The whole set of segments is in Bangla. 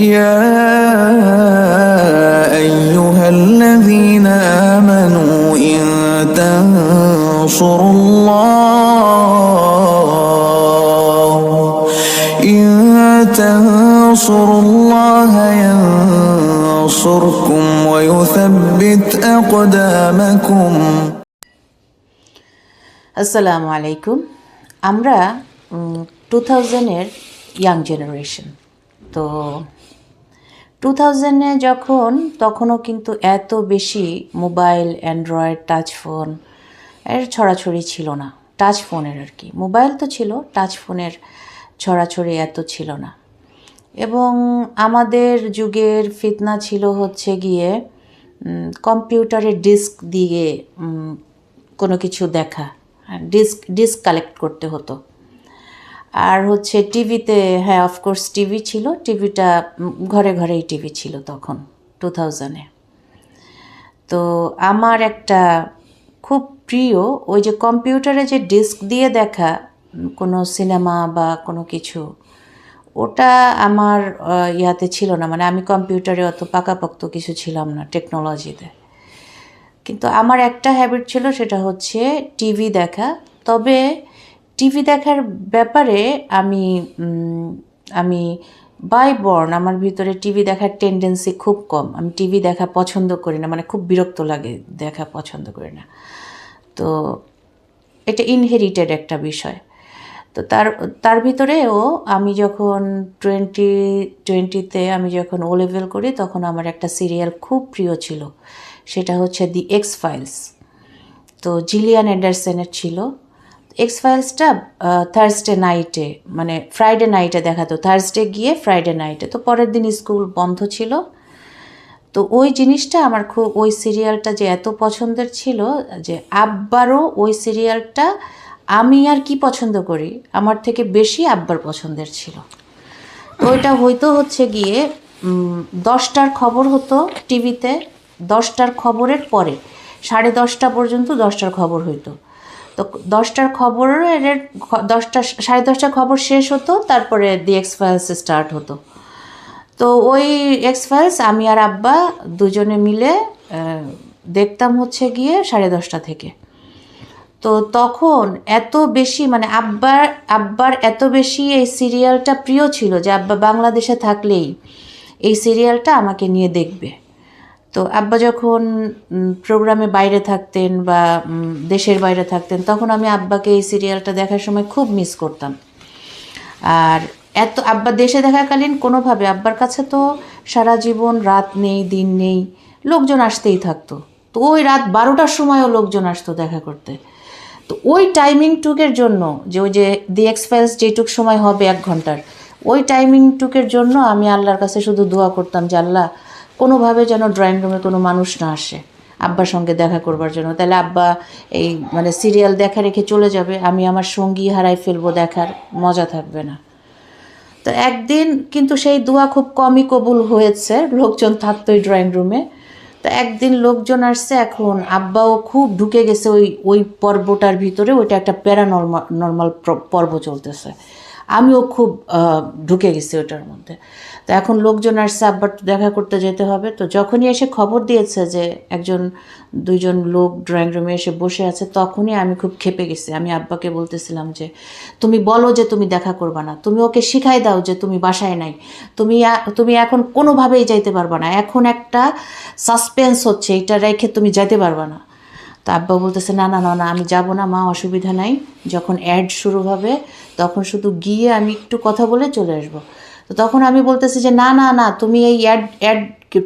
يا أيها الذين آمنوا إن تنصروا الله ينصركم ويثبت أقدامكم. আসসালামু আলাইকুম। আমরা 2000-এর ইয়াং জেনারেশন। তো 2000-এ তখনও কিন্তু এত বেশি মোবাইল, অ্যান্ড্রয়েড, টাচ ফোন এর ছড়াছড়ি ছিল না। টাচ ফোনের আর কি, মোবাইল তো ছিল, টাচ ফোনের ছড়াছড়ি এত ছিল না। এবং আমাদের যুগের ফিতনা ছিল হচ্ছে গিয়ে কম্পিউটারের ডিস্ক দিয়ে কোনো কিছু দেখা, ডিস্ক কালেক্ট করতে হতো। আর হচ্ছে টিভিতে, হ্যাঁ অফকোর্স টিভি ছিল, টিভিটা ঘরে ঘরেই টিভি ছিল তখন 2000-এ। তো আমার একটা খুব প্রিয় ওই যে কম্পিউটারে যে ডিস্ক দিয়ে দেখা কোনো সিনেমা বা কোনো কিছু, ওটা আমার ইয়াতে ছিল না, মানে আমি কম্পিউটারে অত পাকাপোক্ত কিছু ছিলাম না টেকনোলজিতে। কিন্তু আমার একটা হ্যাবিট ছিল, সেটা হচ্ছে টিভি দেখা। তবে টিভি দেখার ব্যাপারে আমি বাই বর্ন, আমার ভিতরে টিভি দেখার টেন্ডেন্সি খুব কম। আমি টিভি দেখা পছন্দ করি না, মানে খুব বিরক্ত লাগে, দেখা পছন্দ করি না। তো এটা ইনহেরিটেড একটা বিষয়। তো তার ভিতরেও আমি যখন 2020-তে আমি যখন ও লেভেল করি, তখন আমার একটা সিরিয়াল খুব প্রিয় ছিল, সেটা হচ্ছে দি এক্স ফাইলস। তো জিলিয়ান অ্যান্ডারসনের ছিল। এক্স ফাইলসটা থার্সডে নাইটে, মানে ফ্রাইডে নাইটে দেখাতো, থার্সডে গিয়ে ফ্রাইডে নাইটে। তো পরের দিন স্কুল বন্ধ ছিল। তো ওই জিনিসটা আমার খুব, ওই সিরিয়ালটা যে এত পছন্দের ছিল যে আব্বারও ওই সিরিয়ালটা, আমি আর কি পছন্দ করি, আমার থেকে বেশি আব্বার পছন্দের ছিল। তো ওইটা হয়তো হচ্ছে গিয়ে 10টার খবর হতো টিভিতে, 10টার খবরের পরে 10:30 পর্যন্ত 10টার খবর হইতো। তো 10টার খবরের 10:30 খবর শেষ হতো, তারপরে দি এক্স ফাইলস স্টার্ট হতো। তো ওই এক্স ফাইলস আমি আর আব্বা দুজনে মিলে দেখতাম হচ্ছে গিয়ে 10:30 থেকে। তো তখন এত বেশি, মানে আব্বার এত বেশি এই সিরিয়ালটা প্রিয় ছিল যে আব্বা বাংলাদেশে থাকলেই এই সিরিয়ালটা আমাকে নিয়ে দেখবে। তো আব্বা যখন প্রোগ্রামে বাইরে থাকতেন বা দেশের বাইরে থাকতেন, তখন আমি আব্বাকে এই সিরিয়ালটা দেখার সময় খুব মিস করতাম। আর আব্বা দেশে থাকাকালীন কোনোভাবে আব্বার কাছে তো সারা জীবন রাত নেই, দিন নেই, লোকজন আসতেই থাকতো। তো ওই রাত 12টার সময়ও লোকজন আসতো দেখা করতে। তো ওই টাইমিংটুকের জন্য, যে ওই যে দি এক্স ফাইলস যেটুক সময় হবে 1 ঘন্টার, ওই টাইমিংটুকের জন্য আমি আল্লাহর কাছে শুধু দোয়া করতাম যে আল্লাহ কোনোভাবে যেন ড্রয়িং রুমে কোনো মানুষ না আসে আব্বার সঙ্গে দেখা করবার জন্য। তাহলে আব্বা এই মানে সিরিয়াল দেখা রেখে চলে যাবে, আমি আমার সঙ্গী হারাই ফেলবো, দেখার মজা থাকবে না। তো একদিন কিন্তু সেই দোয়া খুব কমই কবুল হয়েছে, লোকজন থাকতোই ড্রয়িং রুমে। তো একদিন লোকজন আসছে, এখন আব্বাও খুব ঢুকে গেছে ওই পর্বটার ভিতরে, ওইটা একটা নর্মাল পর্ব চলতেছে, আমিও খুব ঢুকে গেছি ওটার মধ্যে। তো এখন লোকজন আসছে, আব্বার তো দেখা করতে যেতে হবে। তো যখনই এসে খবর দিয়েছে যে 1-2জন লোক ড্রয়িং রুমে এসে বসে আছে, তখনই আমি খুব ক্ষেপে গেছি। আমি আব্বাকে বলতেছিলাম যে তুমি বলো যে তুমি দেখা করবা না, তুমি ওকে শিখাই দাও যে তুমি বাসায় নাই, তুমি এখন কোনোভাবেই যাইতে পারবা না, এখন একটা সাসপেন্স হচ্ছে, এটা রেখে তুমি যাইতে পারবা না। তো আব্বা বলতেছে না না না না, আমি যাব না মা, অসুবিধা নাই, যখন অ্যাড শুরু হবে তখন শুধু গিয়ে আমি একটু কথা বলে চলে আসবো। তো তখন আমি বলতেছি যে না না না, তুমি এই অ্যাড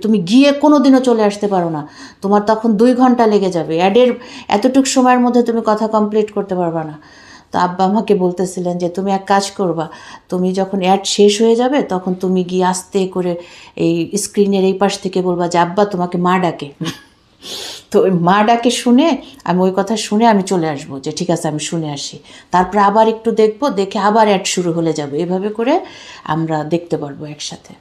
তুমি গিয়ে কোনো দিনও চলে আসতে পারো না, তোমার তখন 2 ঘন্টা লেগে যাবে, অ্যাডের এতটুকু সময়ের মধ্যে তুমি কথা কমপ্লিট করতে পারবা না। তো আব্বা আমাকে বলতেছিলেন যে তুমি এক কাজ করবা, তুমি যখন অ্যাড শেষ হয়ে যাবে তখন তুমি গিয়ে আস্তে করে এই স্ক্রিনের এই পাশ থেকে বলবা যে আব্বা তোমাকে মা ডাকে। তো ওই মা ডাকে শুনে আমি ওই কথা শুনে আমি চলে আসবো, যে ঠিক আছে আমি শুনে আসি, তারপরে আবার একটু দেখবো, দেখে আবার অ্যাড শুরু হলে যাবে, এভাবে করে আমরা দেখতে পারবো একসাথে।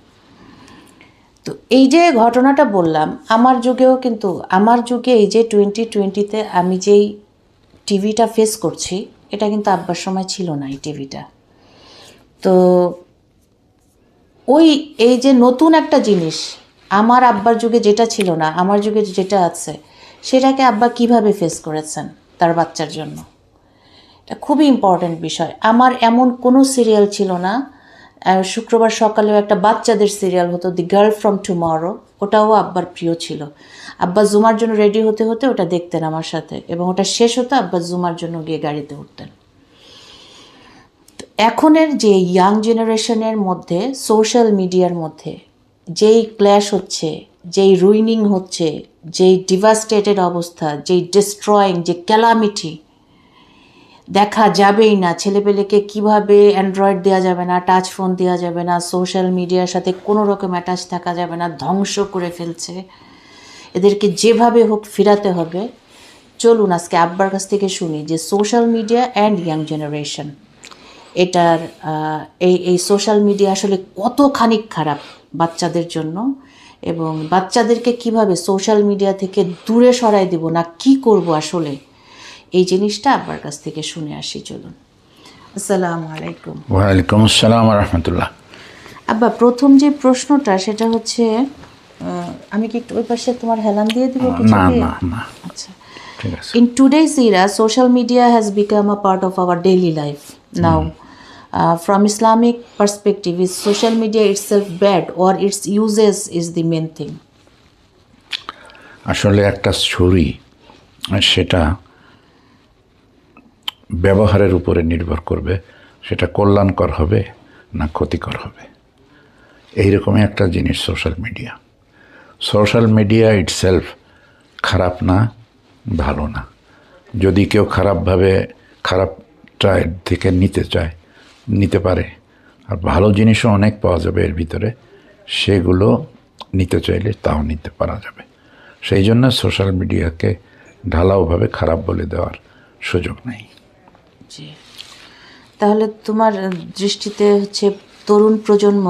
তো এই যে ঘটনাটা বললাম, আমার যুগে এই যে 2020-তে আমি যেই টিভিটা ফেস করছি, এটা কিন্তু আব্বার সময় ছিল না এই টিভিটা। তো ওই এই যে নতুন একটা জিনিস, আমার আব্বার যুগে যেটা ছিল না, আমার যুগে যেটা আছে, সেটাকে আব্বা কিভাবে ফেস করেছেন তার বাচ্চার জন্য। এটা খুবই ইম্পর্ট্যান্ট বিষয়। আমার এমন কোনো সিরিয়াল ছিল না, শুক্রবার সকালেও একটা বাচ্চাদের সিরিয়াল হতো, দি গার্ল ফ্রম টুমরো, ওটাও আব্বার প্রিয় ছিল। আব্বা জুমার জন্য রেডি হতে হতে ওটা দেখতেন আমার সাথে, এবং ওটা শেষ হতো আব্বা জুমার জন্য গিয়ে গাড়িতে উঠতেন। এখনের যে ইয়াং জেনারেশনের মধ্যে সোশ্যাল মিডিয়ার মধ্যে যেই ক্ল্যাশ হচ্ছে, যেই রুইনিং হচ্ছে, যেই ডিভাস্টেটেড অবস্থা, যেই ডিস্ট্রয়িং, যে ক্যালামিটি, দেখা যাবেই না। ছেলেপেলেকে কিভাবে অ্যান্ড্রয়েড দেওয়া যাবে না, টাচ ফোন দেওয়া যাবে না, সোশ্যাল মিডিয়ার সাথে কোনো রকম অ্যাটাচ থাকা যাবে না, ধ্বংস করে ফেলছে। এদেরকে যেভাবে হোক ফিরাতে হবে। চলুন আজকে আব্বার কাছ থেকে শুনি যে social media and young generation, এটার এই সোশ্যাল মিডিয়া আসলে কতখানি খারাপ বাচ্চাদের জন্য, এবং বাচ্চাদেরকে কিভাবে সোশ্যাল মিডিয়া থেকে দূরে সরাই দেব না, কি করব আসলে, এই জিনিসটা আব্বার কাছ থেকে শুনে আসি। চলুন। আসসালামু আলাইকুম। ওয়ালাইকুম আসসালাম রহমতুল্লাহ। আব্বা, প্রথম যে প্রশ্নটা সেটা হচ্ছে, আমি কি একটু ওই পাশে তোমার হেলান দিয়ে দিব কিছু না দিয়ে? না না, আচ্ছা। ঠিক আছে। In today's era, social media has become a part of our daily life. Now, from Islamic perspective, is social media itself bad or its uses is the main thing? আসলে একটা ছুরি, সেটা ব্যবহারের উপরে নির্ভর করবে, সেটা কল্যাণকর হবে না ক্ষতিকর হবে। এইরকমই একটা জিনিস social media. Social media itself খারাপ না, ভালো না। যদি কেউ খারাপভাবে খারাপটা এর থেকে নিতে চায়, নিতে পারে। আর ভালো জিনিসও অনেক পাওয়া যাবে এর ভিতরে, সেগুলো নিতে চাইলে তাও নিতে পারা যাবে। সেই জন্য সোশ্যাল মিডিয়াকে ঢালাওভাবে খারাপ বলে দেওয়ার সুযোগ নেই। জি। তাহলে তোমার দৃষ্টিতে হচ্ছে তরুণ প্রজন্ম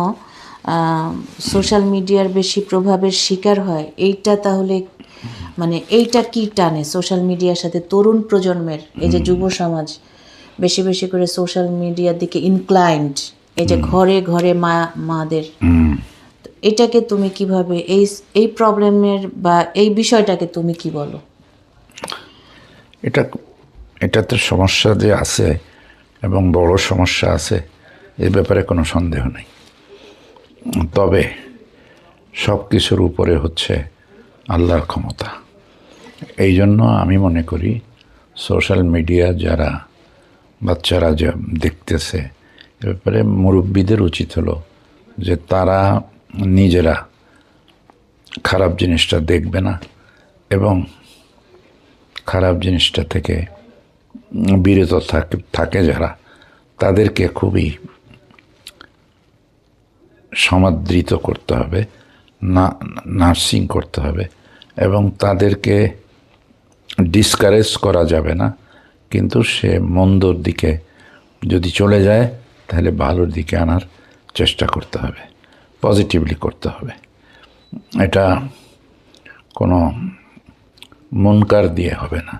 সোশ্যাল মিডিয়ার বেশি প্রভাবের শিকার হয়, এইটা তাহলে মানে এইটা কি টানে সোশ্যাল মিডিয়ার সাথে তরুণ প্রজন্মের, এই যে যুব সমাজ বেশি বেশি করে সোশ্যাল মিডিয়ার দিকে ইনক্লাইন্ড, এই যে ঘরে ঘরে মাদের, তো এটাকে তুমি কিভাবে এই প্রবলেমের বা এই বিষয়টাকে তুমি কি বলো? এটাতে সমস্যা যে আছে এবং বড় সমস্যা আছে, এ ব্যাপারে কোনো সন্দেহ নেই। তবে সব কিছুর উপরে হচ্ছে আল্লাহর ক্ষমতা। এই জন্য আমি মনে করি সোশ্যাল মিডিয়া যারা বাচ্চারা যে দেখতেছে, এ ব্যাপারে মুরব্বীদের উচিত হলো যে তারা নিজেরা খারাপ জিনিসটা দেখবে না, এবং খারাপ জিনিসটা থেকে বিরত থাকে যারা, তাদেরকে খুবই সমাদৃত করতে হবে, নার্সিং করতে হবে, এবং তাদেরকে ডিসকারেজ করা যাবে না। কিন্তু সে মন্দর দিকে যদি চলে যায়, তাহলে ভালোর দিকে আনার চেষ্টা করতে হবে, পজিটিভলি করতে হবে। এটা কোনো মুনকার দিয়ে হবে না,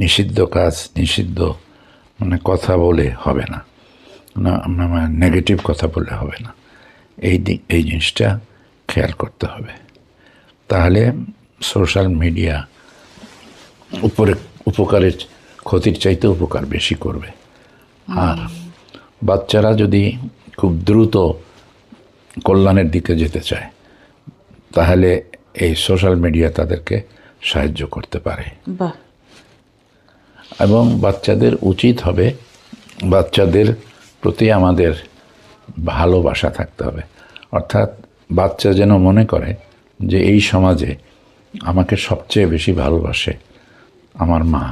নিষিদ্ধ কাজ নিষিদ্ধ মানে কথা বলে হবে না, নেগেটিভ কথা বলে হবে না। এই জিনিসটা খেয়াল করতে হবে। তাহলে সোশ্যাল মিডিয়া উপকারের ক্ষতির চাইতে উপকার বেশি করবে। আর বাচ্চারা যদি খুব দ্রুত কল্যাণের দিকে যেতে চায়, তাহলে এই সোশ্যাল মিডিয়া তাদেরকে সাহায্য করতে পারে। বাহ। এবং বাচ্চাদের উচিত হবে, বাচ্চাদের প্রতি আমাদের ভালোবাসা থাকতে হবে। অর্থাৎ বাচ্চা যেন মনে করে যে এই সমাজে আমাকে সবচেয়ে বেশি ভালোবাসে আমার মা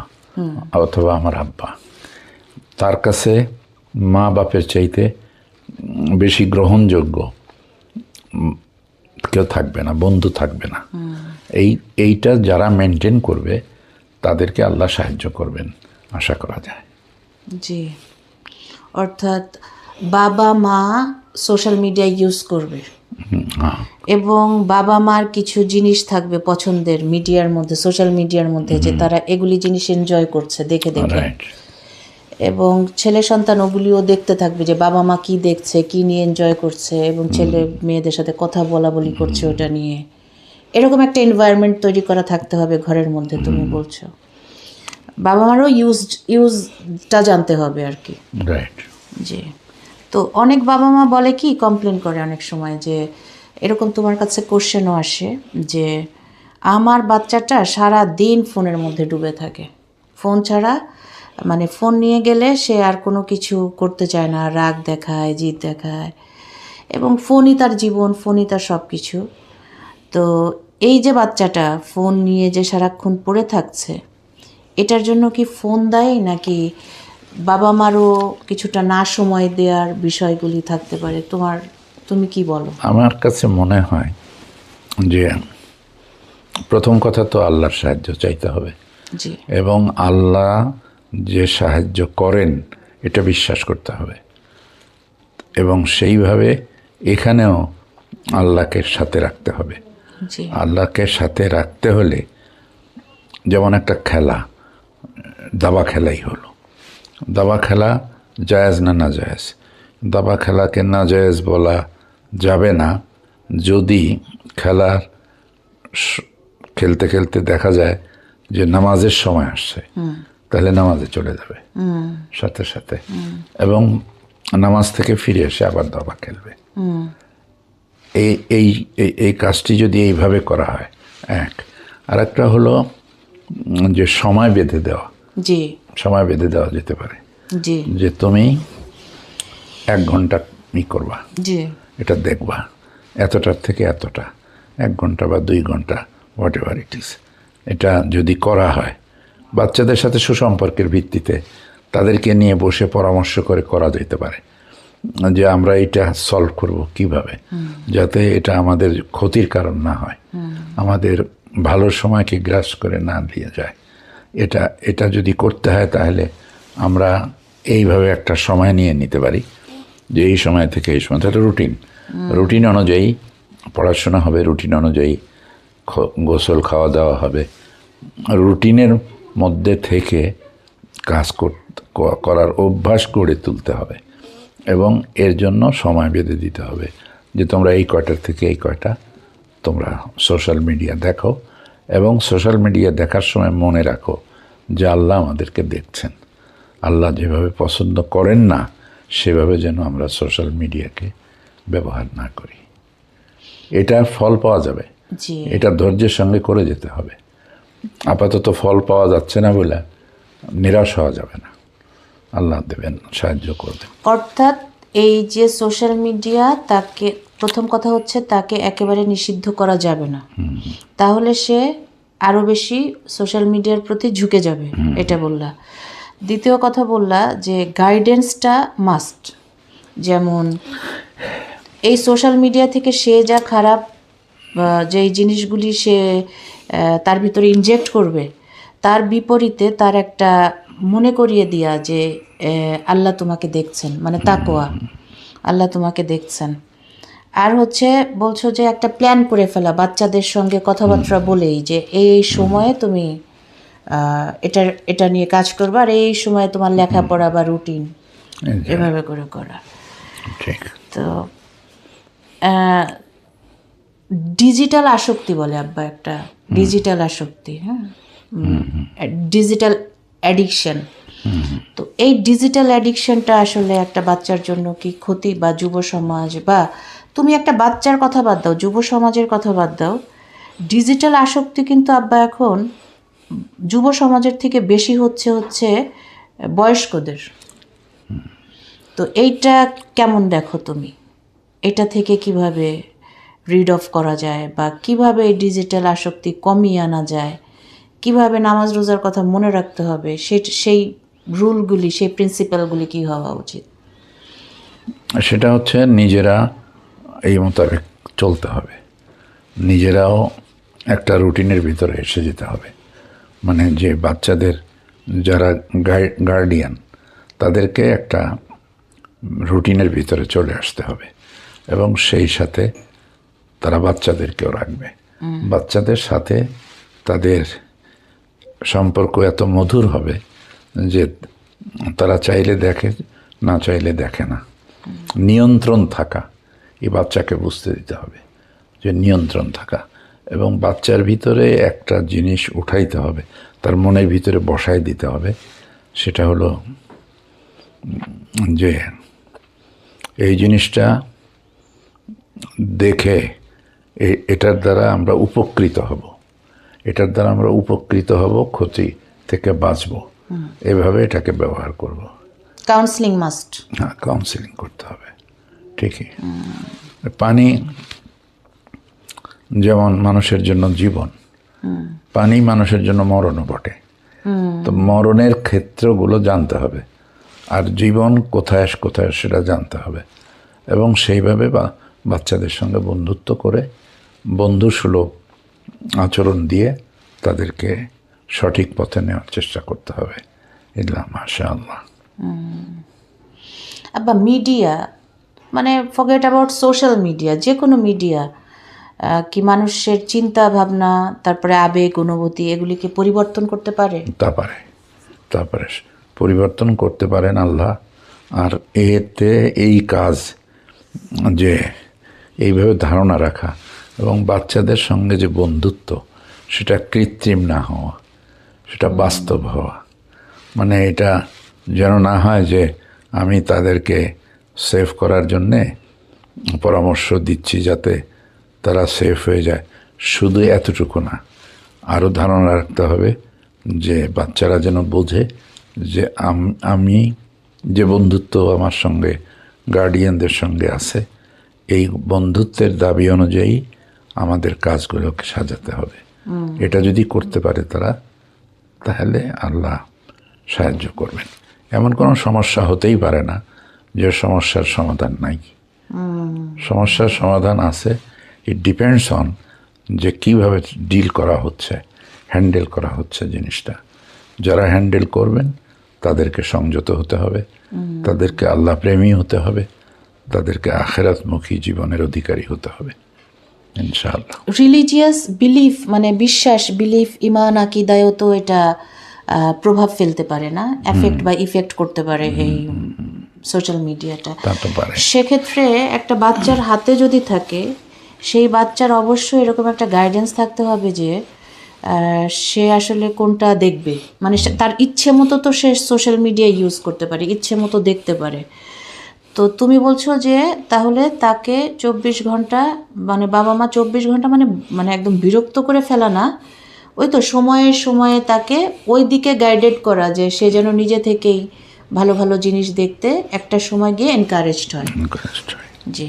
অথবা আমার আব্বা। তার কাছে মা বাপের চাইতে বেশি গ্রহণযোগ্য কেউ থাকবে না, বন্ধু থাকবে না। এইটা যারা মেনটেন করবে, তাদেরকে আল্লাহ সাহায্য করবেন আশা করা যায়। জি, অর্থাৎ বাবা মা সোশ্যাল মিডিয়া ইউজ করবে, এবং বাবা মার কিছু জিনিস থাকবে পছন্দের মিডিয়ার মধ্যে, সোশ্যাল মিডিয়ার মধ্যে, যে তারা এগুলি জিনিস এনজয় করছে দেখে দেখে। এবং ছেলে সন্তান ওগুলিও দেখতে থাকবে যে বাবা মা কি দেখছে, কি নিয়ে এনজয় করছে, এবং ছেলে মেয়েদের সাথে কথা বলা বলি করছে ওটা নিয়ে। এরকম একটা এনভায়রনমেন্ট তৈরি করা থাকতে হবে ঘরের মধ্যে। তুমি বলছো বাবা মারও ইউজটা জানতে হবে আর কি। রাইট। জি। তো অনেক বাবা মা বলে কি, কমপ্লেন করে অনেক সময় যে এরকম তোমার কাছে কোশ্চেনও আসে যে আমার বাচ্চাটা সারা দিন ফোনের মধ্যে ডুবে থাকে, ফোন ছাড়া মানে ফোন নিয়ে গেলে সে আর কোনো কিছু করতে চায় না, রাগ দেখায়, জিদ দেখায়, এবং ফোনই তার জীবন, ফোনই তার সব কিছু। তো এই যে বাচ্চাটা ফোন নিয়ে যে সারাক্ষণ পড়ে থাকছে, এটার জন্য কি ফোন দায়ী, নাকি বাবা মারও কিছুটা না সময় দেওয়ার বিষয়গুলি থাকতে পারে? তুমি কি বলো? আমার কাছে মনে হয় যে প্রথম কথা তো আল্লাহর সাহায্য চাইতে হবে, জি এবং আল্লাহ যে সাহায্য করেন এটা বিশ্বাস করতে হবে, এবং সেইভাবে এখানেও আল্লাহকে সাথে রাখতে হবে। জি আল্লাহকে সাথে রাখতে হলে যেমন একটা খেলা, দাবা খেলাই হলো, দাবা খেলা জায়েজ না নাজায়েজ? দাবা খেলাকে নাজায়েজ বলা যাবে না যদি খেলার খেলতে খেলতে দেখা যায় যে নামাজের সময় আসছে, তাহলে নামাজে চলে যাবে সাথে সাথে, এবং নামাজ থেকে ফিরে এসে আবার দাবা খেলবে। এই এই এই কাজটি যদি এইভাবে করা হয় এক। আর একটা হলো যে সময় বেঁধে দেওয়া, জি সময় বেঁধে দেওয়া যেতে পারে জি যে তুমি 1 ঘন্টা করবা, জি এটা দেখবা, এতটার থেকে এতটা, 1 ঘন্টা বা 2 ঘন্টা, হোয়াট এভার ইট ইজ। এটা যদি করা হয় বাচ্চাদের সাথে সুসম্পর্কের ভিত্তিতে, তাদেরকে নিয়ে বসে পরামর্শ করে করা যেতে পারে যে আমরা এটা সলভ করব কিভাবে, যাতে এটা আমাদের ক্ষতির কারণ না হয়, আমাদের ভালো সময়কে গ্রাস করে না দিয়ে যায়। এটা যদি করতে হয় তাহলে আমরা এইভাবে একটা সময় নিয়ে নিতে পারি যে এই সময় থেকে এই সময়, একটা রুটিন অনুযায়ী পড়াশোনা হবে, রুটিন অনুযায়ী গোসল খাওয়া দাওয়া হবে, রুটিনের মধ্যে থেকে কাজ করার অভ্যাস গড়ে তুলতে হবে, এবং এর জন্য সময় বেঁধে দিতে হবে যে তোমরা এই কয়টার থেকে এই কয়টা তোমরা সোশ্যাল মিডিয়া দেখো, এবং সোশ্যাল মিডিয়া দেখার সময় মনে রাখো যে আল্লাহ আমাদেরকে দেখছেন। আল্লাহ যেভাবে পছন্দ করেন না সেভাবে যেন আমরা সোশ্যাল মিডিয়াকে ব্যবহার না করি। এটা ফল পাওয়া যাবে, জি এটা ধৈর্যের সঙ্গে করে যেতে হবে। আপাতত ফল পাওয়া যাচ্ছে না বলে নিরাশ হওয়া যাবে না, আল্লাহ দেবেন, সাহায্য করবেন। অর্থাৎ এই যে সোশ্যাল মিডিয়া, তাকে প্রথম কথা হচ্ছে তাকে একেবারে নিষিদ্ধ করা যাবে না, তাহলে সে আরও বেশি সোশ্যাল মিডিয়ার প্রতি ঝুঁকে যাবে, এটা বললা। দ্বিতীয় কথা বললা যে গাইডেন্সটা মাস্ট, যেমন এই সোশ্যাল মিডিয়া থেকে সে যা খারাপ যেই জিনিসগুলি সে তার ভিতরে ইনজেক্ট করবে, তার বিপরীতে তার একটা মনে করিয়ে দেয়া যে আল্লাহ তোমাকে দেখছেন, মানে তাকওয়া, আল্লাহ তোমাকে দেখছেন। আর হচ্ছে বলছো যে একটা প্ল্যান করে ফেলা বাচ্চাদের সঙ্গে কথাবার্তা বলেই যে এই সময়ে তুমি এটা নিয়ে কাজ করবে, আর এই সময়ে তোমার লেখাপড়া বা রুটিন এভাবে করে করা। ঠিক। তো ডিজিটাল আসক্তি বলে আব্বা, একটা ডিজিটাল আসক্তি, হ্যাঁ, ডিজিটাল অ্যাডিকশন। তো এই ডিজিটাল অ্যাডিকশনটা আসলে একটা বাচ্চার জন্য কি ক্ষতি, বা যুব সমাজ, বা তুমি একটা বাচ্চার কথা বাদ দাও, যুব সমাজের কথা বাদ দাও, ডিজিটাল আসক্তি কিন্তু আব্বা এখন যুব সমাজের থেকে বেশি হচ্ছে বয়স্কদের। তো এইটা কেমন দেখো তুমি? এটা থেকে কিভাবে রিড অফ করা যায়, বা কিভাবে এই ডিজিটাল আসক্তি কমিয়ে আনা যায়, কিভাবে নামাজ রোজার কথা মনে রাখতে হবে, সেই রুলগুলি, সেই প্রিন্সিপালগুলি কী হওয়া উচিত? সেটা হচ্ছে নিজেরা এই মোতাবেক চলতে হবে, নিজেরাও একটা রুটিনের ভিতরে এসে যেতে হবে। মানে যে বাচ্চাদের যারা গার্ডিয়ান, তাদেরকে একটা রুটিনের ভিতরে চলে আসতে হবে, এবং সেই সাথে তারা বাচ্চাদেরকেও রাখবে। বাচ্চাদের সাথে তাদের সম্পর্ক এত মধুর হবে যে তারা চাইলে দেখে, না চাইলে দেখে না। নিয়ন্ত্রণ থাকা, এই বাচ্চাকে বুঝতে দিতে হবে যে নিয়ন্ত্রণ থাকা, এবং বাচ্চার ভিতরে একটা জিনিস উঠাইতে হবে, তার মনের ভিতরে বসায় দিতে হবে। সেটা হলো যে এই জিনিসটা দেখে এটার দ্বারা আমরা উপকৃত হব, এটার দ্বারা আমরা উপকৃত হব, ক্ষতি থেকে বাঁচব, এভাবে এটাকে ব্যবহার করব। Counselling must. হ্যাঁ, কাউন্সিলিং করতে হবে। ঠিকই। পানি যেমন মানুষের জন্য জীবন, পানি মানুষের জন্য মরণও বটে। তো মরণের ক্ষেত্রগুলো জানতে হবে, আর জীবন কোথায় কোথায় সেটা জানতে হবে, এবং সেইভাবে বাচ্চাদের সঙ্গে বন্ধুত্ব করে বন্ধুসুলভ আচরণ দিয়ে তাদেরকে সঠিক পথে নেওয়ার চেষ্টা করতে হবে। ইল্লা মাশাআল্লাহ। আবার মিডিয়া, মানে ফরগেট অ্যাবাউট সোশ্যাল মিডিয়া, যে কোনো মিডিয়া কি মানুষের চিন্তা ভাবনা, তারপরে আবেগ অনুভূতি, এগুলিকে পরিবর্তন করতে পারে? তারপরে পরিবর্তন করতে পারেন আল্লাহ। আর এতে এই কাজ যে এইভাবে ধারণা রাখা এবং বাচ্চাদের সঙ্গে যে বন্ধুত্ব, সেটা কৃত্রিম না হওয়া, সেটা বাস্তব হওয়া। মানে এটা যেন না হয় যে আমি তাদেরকে সেভ করার জন্যে পরামর্শ দিচ্ছি যাতে তারা সেফ হয়ে যায়, শুধু এতটুকু না, আরও ধারণা রাখতে হবে যে বাচ্চারা যেন বোঝে যে আমি যে বন্ধুত্ব আমার সঙ্গে গার্ডিয়ানদের সঙ্গে আছে, এই বন্ধুত্বের দাবি অনুযায়ী আমাদের কাজগুলোকে সাজাতে হবে। এটা যদি করতে পারে তারা, তাহলে আল্লাহ সাহায্য করবেন। এমন কোনো সমস্যা হতেই পারে না যে সমস্যার সমাধান নাই। সমস্যার সমাধান আছে। ইট ডিপেন্ডস অন যে কীভাবে ডিল করা হচ্ছে, হ্যান্ডেল করা হচ্ছে জিনিসটা। যারা হ্যান্ডেল করবেন তাদেরকে সংযত হতে হবে, তাদেরকে আল্লাহ প্রেমী হতে হবে, তাদেরকে আখিরাতমুখী জীবনের অধিকারী হতে হবে ইনশাআল্লাহ। রিলিজিয়াস বিলিফ, মানে বিশ্বাস, বিলিফ, ইমান, আকিদায়ও তো এটা প্রভাব ফেলতে পারে না, এফেক্ট বা ইফেক্ট করতে পারে এই সোশ্যাল মিডিয়াটা। তা তো পারে। সেক্ষেত্রে একটা বাচ্চার হাতে যদি থাকে, সেই বাচ্চার অবশ্যই এরকম একটা গাইডেন্স থাকতে হবে যে সে আসলে কোনটা দেখবে। মানে তার ইচ্ছে মতো তো সে সোশ্যাল মিডিয়া ইউজ করতে পারে, ইচ্ছে মতো দেখতে পারে। তো তুমি বলছো যে তাহলে তাকে 24 ঘন্টা, মানে বাবা মা 24 ঘন্টা মানে একদম বিরক্ত করে ফেলা না, ওই তো সময়ে সময়ে তাকে ওই দিকে গাইডেড করা, যে সে যেন নিজে থেকেই ভালো ভালো জিনিস দেখতে একটা সময় গিয়ে এনকারেজড হয়। জি।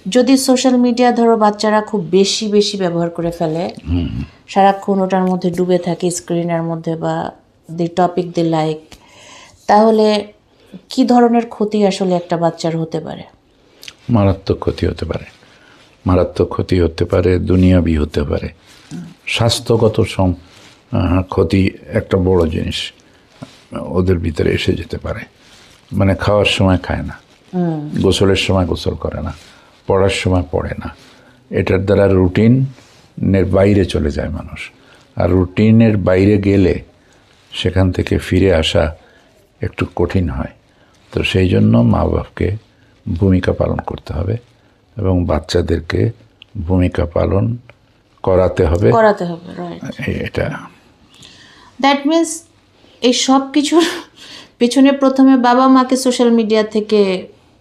যদি সোশ্যাল মিডিয়া ধরো বাচ্চারা খুব বেশি বেশি ব্যবহার করে ফেলে, সারাক্ষণ ওটার মধ্যে ডুবে থাকে, স্ক্রিনের মধ্যে, বা দি টপিক দি লাইক, তাহলে কি ধরনের ক্ষতি আসলে একটা বাচ্চার হতে পারে? মারাত্মক ক্ষতি হতে পারে, মারাত্মক ক্ষতি হতে পারে, দুনিয়াবি হতে পারে, স্বাস্থ্যগত ক্ষতি একটা বড় জিনিস ওদের ভিতরে এসে যেতে পারে। মানে খাওয়ার সময় খায় না, গোসলের সময় গোসল করে না, পড়ার সময় পড়ে না। এটার দ্বারা রুটিনের বাইরে চলে যায় মানুষ, আর রুটিনের বাইরে গেলে সেখান থেকে ফিরে আসা একটু কঠিন হয়। তো সেই জন্য মা বাপকে ভূমিকা পালন করতে হবে এবং বাচ্চাদেরকে ভূমিকা পালন করাতে হবে। রাইট। এটা দ্যাট মিনস এই সব কিছুর পেছনে প্রথমে বাবা মাকে সোশ্যাল মিডিয়া থেকে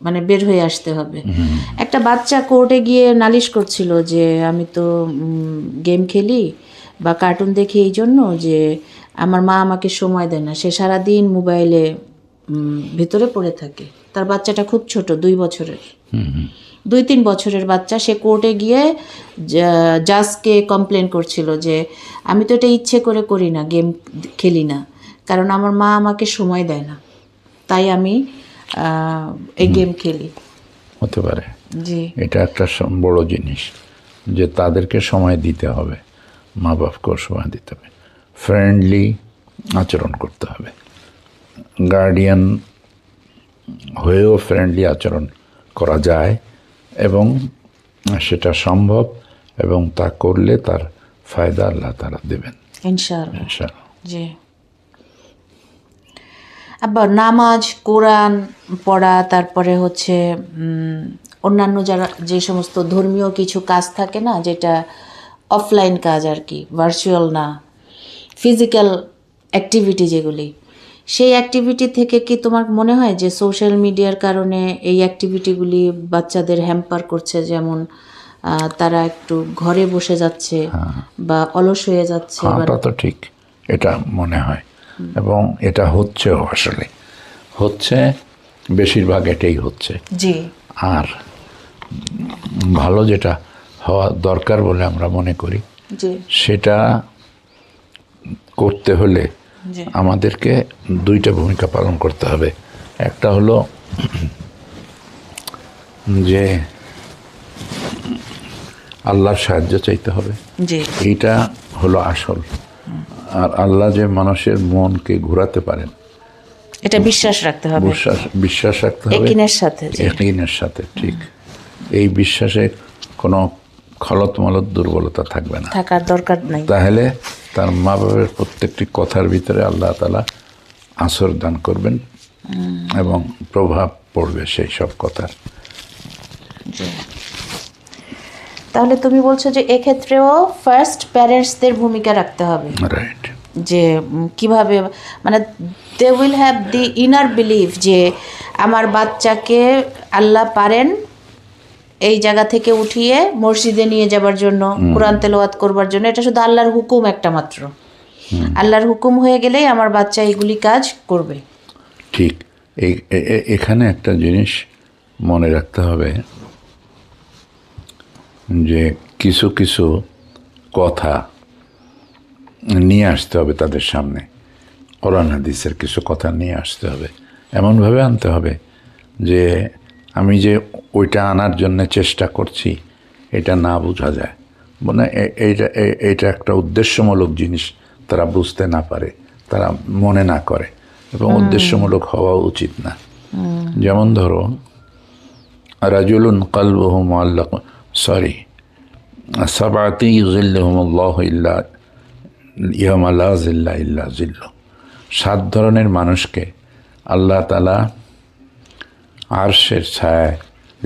মানে বের হয়ে আসতে হবে। একটা বাচ্চা কোর্টে গিয়ে নালিশ করছিল যে আমি তো গেম খেলি বা কার্টুন দেখি এই জন্য যে আমার মা আমাকে সময় দেয় না, সে সারাদিন মোবাইলে ভিতরে পড়ে থাকে। তার বাচ্চাটা খুব ছোট, 2 বছরের, 2-3 বছরের বাচ্চা। সে কোর্টে গিয়ে জাজকে কমপ্লেন করছিল যে আমি তো এটা ইচ্ছে করে করি না, গেম খেলি না, কারণ আমার মা আমাকে সময় দেয় না, তাই আমি এই গেম খেলি। হতে পারে। জি, এটা একটা বড় জিনিস যে তাদেরকে সময় দিতে হবে, মা বাপকেও সময় দিতে হবে, ফ্রেন্ডলি আচরণ করতে হবে। গার্ডিয়ান হয়েও ফ্রেন্ডলি আচরণ করা যায় এবং সেটা সম্ভব, এবং তা করলে তার ফায়দা আল্লাহ তাআলা দেবেন ইনশাআল্লাহ। ইনশাআল্লাহ। জি। আবার নামাজ, কোরআন পড়া, তারপরে হচ্ছে অন্যান্য যারা যে সমস্ত ধর্মীয় কিছু কাজ থাকে না, যেটা অফলাইন কাজ আর কি, ভার্চুয়াল না, ফিজিক্যাল অ্যাক্টিভিটি যেগুলি, সেই অ্যাক্টিভিটি থেকে কি তোমার মনে হয় যে সোশ্যাল মিডিয়ার কারণে এই অ্যাক্টিভিটিগুলি বাচ্চাদের হ্যাম্পার করছে? যেমন তারা একটু ঘরে বসে যাচ্ছে বা অলস হয়ে যাচ্ছে। হ্যাঁ, তা তো ঠিক, এটা মনে হয় এবং এটা হচ্ছেও, আসলে হচ্ছে, বেশিরভাগ এটাই হচ্ছে। জি। আর ভালো যেটা হওয়া দরকার বলে আমরা মনে করি, জি। সেটা করতে হলে জি। আমাদেরকে দুইটা ভূমিকা পালন করতে হবে। একটা হলো যে আল্লাহর সাহায্য চাইতে হবে, জি। এইটা হলো আসল। আর আল্লাহ যে মানুষের মনকে ঘোরাতে পারেন, এটা বিশ্বাস রাখতে হবে, বিশ্বাস রাখতে হবে, একিনের সাথে। একিনের সাথে, ঠিক। এই বিশ্বাসে কোনো খলত মলত দুর্বলতা থাকবে না, থাকার দরকার নাই। তাহলে তার মা বাবার প্রত্যেকটি কথার ভিতরে আল্লাহ তাআলা আসর দান করবেন এবং প্রভাব পড়বে সেই সব কথার। তাহলে তুমি বলছো যে এক্ষেত্রেও ফার্স্ট প্যারেন্টসদের ভূমিকা রাখতে হবে, রাইট। যে কিভাবে, মানে they will have the inner belief যে আমার বাচ্চাকে আল্লাহ পারেন এই জায়গা থেকে উঠিয়ে মসজিদে নিয়ে যাবার জন্য, কোরআন তেলাওয়াত করবার জন্য। এটা শুধু আল্লাহর হুকুম একটা মাত্র, আল্লাহর হুকুম হয়ে গেলেই আমার বাচ্চা এগুলি কাজ করবে। ঠিক। এখানে একটা জিনিস মনে রাখতে হবে যে কিছু কিছু কথা নিয়ে আসতে হবে তাদের সামনে, কোরআন হাদিসের কিছু কথা নিয়ে আসতে হবে, এমনভাবে আনতে হবে যে আমি যে ওইটা আনার জন্য চেষ্টা করছি এটা না বোঝা যায়, মানে এইটা একটা উদ্দেশ্যমূলক জিনিস তারা বুঝতে না পারে, তারা মনে না করে, এবং উদ্দেশ্যমূলক হওয়া উচিত না। যেমন ধরো, রাজুলুন কলবুহু মুআল্লাক, সাবআতি ইযিল্লুহুমুল্লাহু ইল্লা ইয়াওমা লা যিল্লা ইল্লা যিল্লুহু। 7 ধরনের মানুষকে আল্লাহ তাআলা আরশের ছায়ায়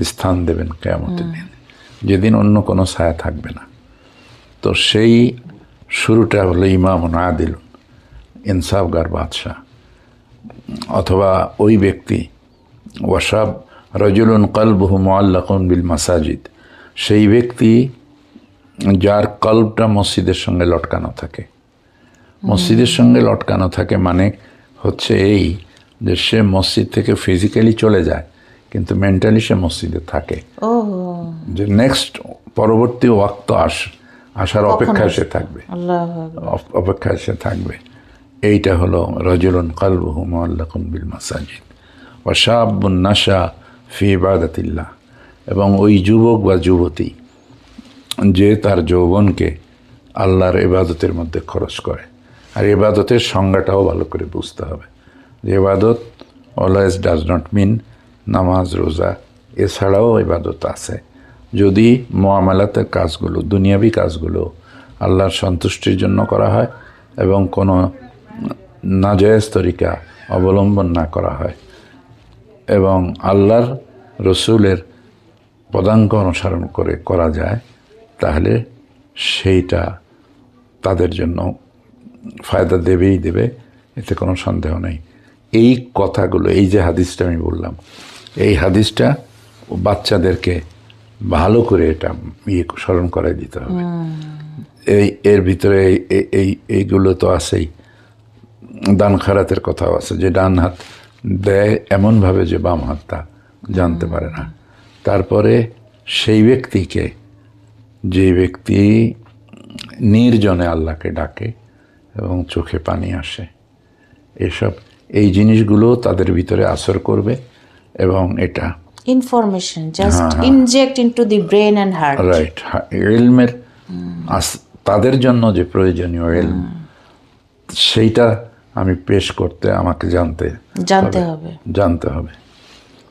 স্থান দেবেন কিয়ামতের দিন, যেদিন অন্য কোনো ছায়া থাকবে না। তো সেই শুরুটা হলো ইমামুন আদিলুন, ইনসাফগার বাদশাহ, অথবা ওই ব্যক্তি ওয়াসাব রাজুলুন কলবুহু মুআল্লাকুন বিল মাসাজিদ, সেই ব্যক্তি যার কলবটা মসজিদের সঙ্গে লটকানো থাকে। মসজিদের সঙ্গে লটকানো থাকে মানে হচ্ছে এই যে সে মসজিদ থেকে ফিজিক্যালি চলে যায় কিন্তু মেন্টালি সে মসজিদে থাকে, যে নেক্সট পরবর্তী ওয়াক্ত আসার অপেক্ষায় সে থাকবে, অপেক্ষায় সে থাকবে। এইটা হলো রাজুলুন কলবুহু মুআল্লাকুন বিল মাসাজিদ ওয়া শাবুন নাশা ফি ইবাদাতিল্লাহ, এবং ওই যুবক বা যুবতী যে তার যৌবনকে আল্লাহর ইবাদতের মধ্যে খরচ করে। আর ইবাদতের সংজ্ঞাটাও ভালো করে বুঝতে হবে যে ইবাদত অলওয়েজ ডাজ নট মিন নামাজ, রোজা, এছাড়াও ইবাদত আছে। যদি মুআমালাতের কাজগুলো, দুনিয়াবি কাজগুলো আল্লাহর সন্তুষ্টির জন্য করা হয় এবং কোনো নাজায়েজ তরিকা অবলম্বন না করা হয় এবং আল্লাহর রসুলের পদাঙ্ক অনুসরণ করে করা যায়, তাহলে সেইটা তাদের জন্য ফায়দা দেবেই দেবে, এতে কোনো সন্দেহ নেই। এই কথাগুলো, এই যে হাদিসটা আমি বললাম, এই হাদিসটা বাচ্চাদেরকে ভালো করে এটা স্মরণ করাই দিতে হবে। এর ভিতরে এইগুলো তো আছেই। ডান খারাতের কথাও আছে, যে ডান হাত দেয় এমনভাবে যে বাম হাতটা জানতে পারে না। তারপরে সেই ব্যক্তিকে, যে ব্যক্তি নির্জনে আল্লাহকে ডাকে এবং চোখে পানি আসে, এই জিনিসগুলো তাদের ভিতরে আসর করবে এবং এটা information just inject into the brain and heart. Right. ইলমের তাদের জন্য যে প্রয়োজনীয় ইলম, সেইটা আমি পেশ করতে আমাকে জানতে হবে।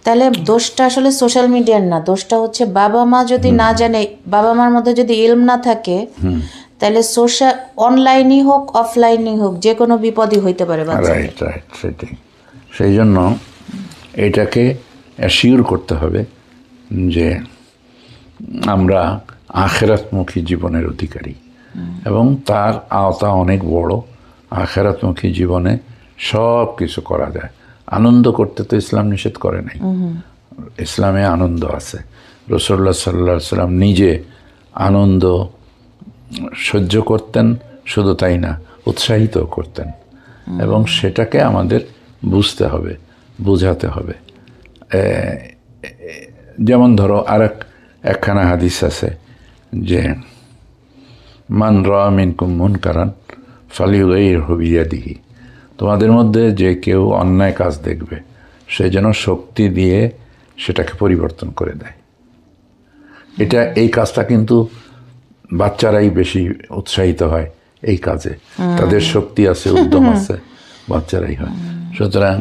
তাহলে দোষটা আসলে সোশ্যাল মিডিয়ার না, দোষটা হচ্ছে বাবা মা যদি না জানে, বাবা মার মধ্যে যদি ইলম না থাকে, তাহলে অনলাইনই হোক অফলাইনই হোক যে কোনো বিপদই হইতে পারে বাচ্চাদের। রাইট, সেটাই সেই জন্য এটাকে অ্যাসিওর করতে হবে যে আমরা আখেরাতমুখী জীবনের অধিকারী, এবং তার আওতা অনেক বড়। আখেরাতমুখী জীবনে সব কিছু করা যায়। আনন্দ করতে তো ইসলাম নিষেধ করে নাই, ইসলামে আনন্দ আছে। রাসূলুল্লাহ সাল্লাল্লাহু আলাইহি ওয়াসাল্লাম নিজে আনন্দ সহ্য করতেন, শুধু তাই না, উৎসাহিত করতেন, এবং সেটাকে আমাদের বুঝতে হবে, বোঝাতে হবে। যেমন ধরো একখানা হাদিস আছে যে মান রাআ মিনকুম মুনকারান ফালিয়ুগাইয়িরহু বিয়াদিহি, তোমাদের মধ্যে যে কেউ অন্যায় কাজ দেখবে সে যেন শক্তি দিয়ে সেটাকে পরিবর্তন করে দেয়। এই কাজটা কিন্তু বাচ্চারাই বেশি উৎসাহিত হয় এই কাজে, তাদের শক্তি আছে, উদ্যম আছে, বাচ্চারাই হয়। সুতরাং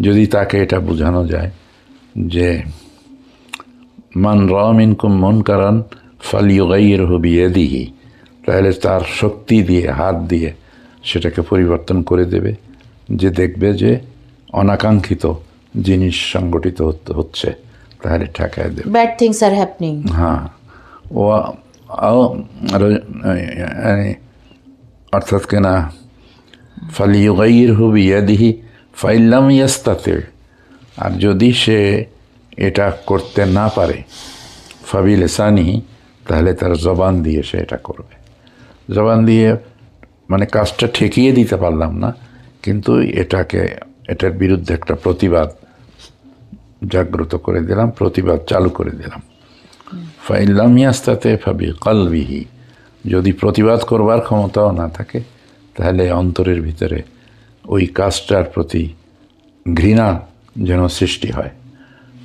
যদি তাকে এটা বোঝানো যায় যে মান রাআ মিনকুম মুনকারান ফালিয়ুগাইয়িরহু বিয়াদিহি, তাহলে তার শক্তি দিয়ে, হাত দিয়ে সেটাকে পরিবর্তন করে দেবে, যে দেখবে যে অনাকাঙ্ক্ষিত জিনিস সংগঠিত হচ্ছে, তাহলে ঠেকায় দেবে। Bad things are happening. হ্যাঁ, ও অর্থাৎ কেনা ফালিয়ুগাইয়িরহু বিয়াদিহি ফাইন লাম ইয়াস্তাতি, আর যদি সে এটা করতে না পারে ফাবিলিসানিহি, তাহলে তার জবান দিয়ে সে এটা করবে। জবান দিয়ে মানে কাজটা ঠেকিয়ে দিতে পারলাম না, কিন্তু এটার বিরুদ্ধে একটা প্রতিবাদ জাগ্রত করে দিলাম, প্রতিবাদ চালু করে দিলাম। ফাইন লাম ইয়াস্তাতি ফাবিকলবিহি, যদি প্রতিবাদ করবার ক্ষমতাও না থাকে, তাহলে অন্তরের ভিতরে ওই কাজটার প্রতি ঘৃণা যেন সৃষ্টি হয়,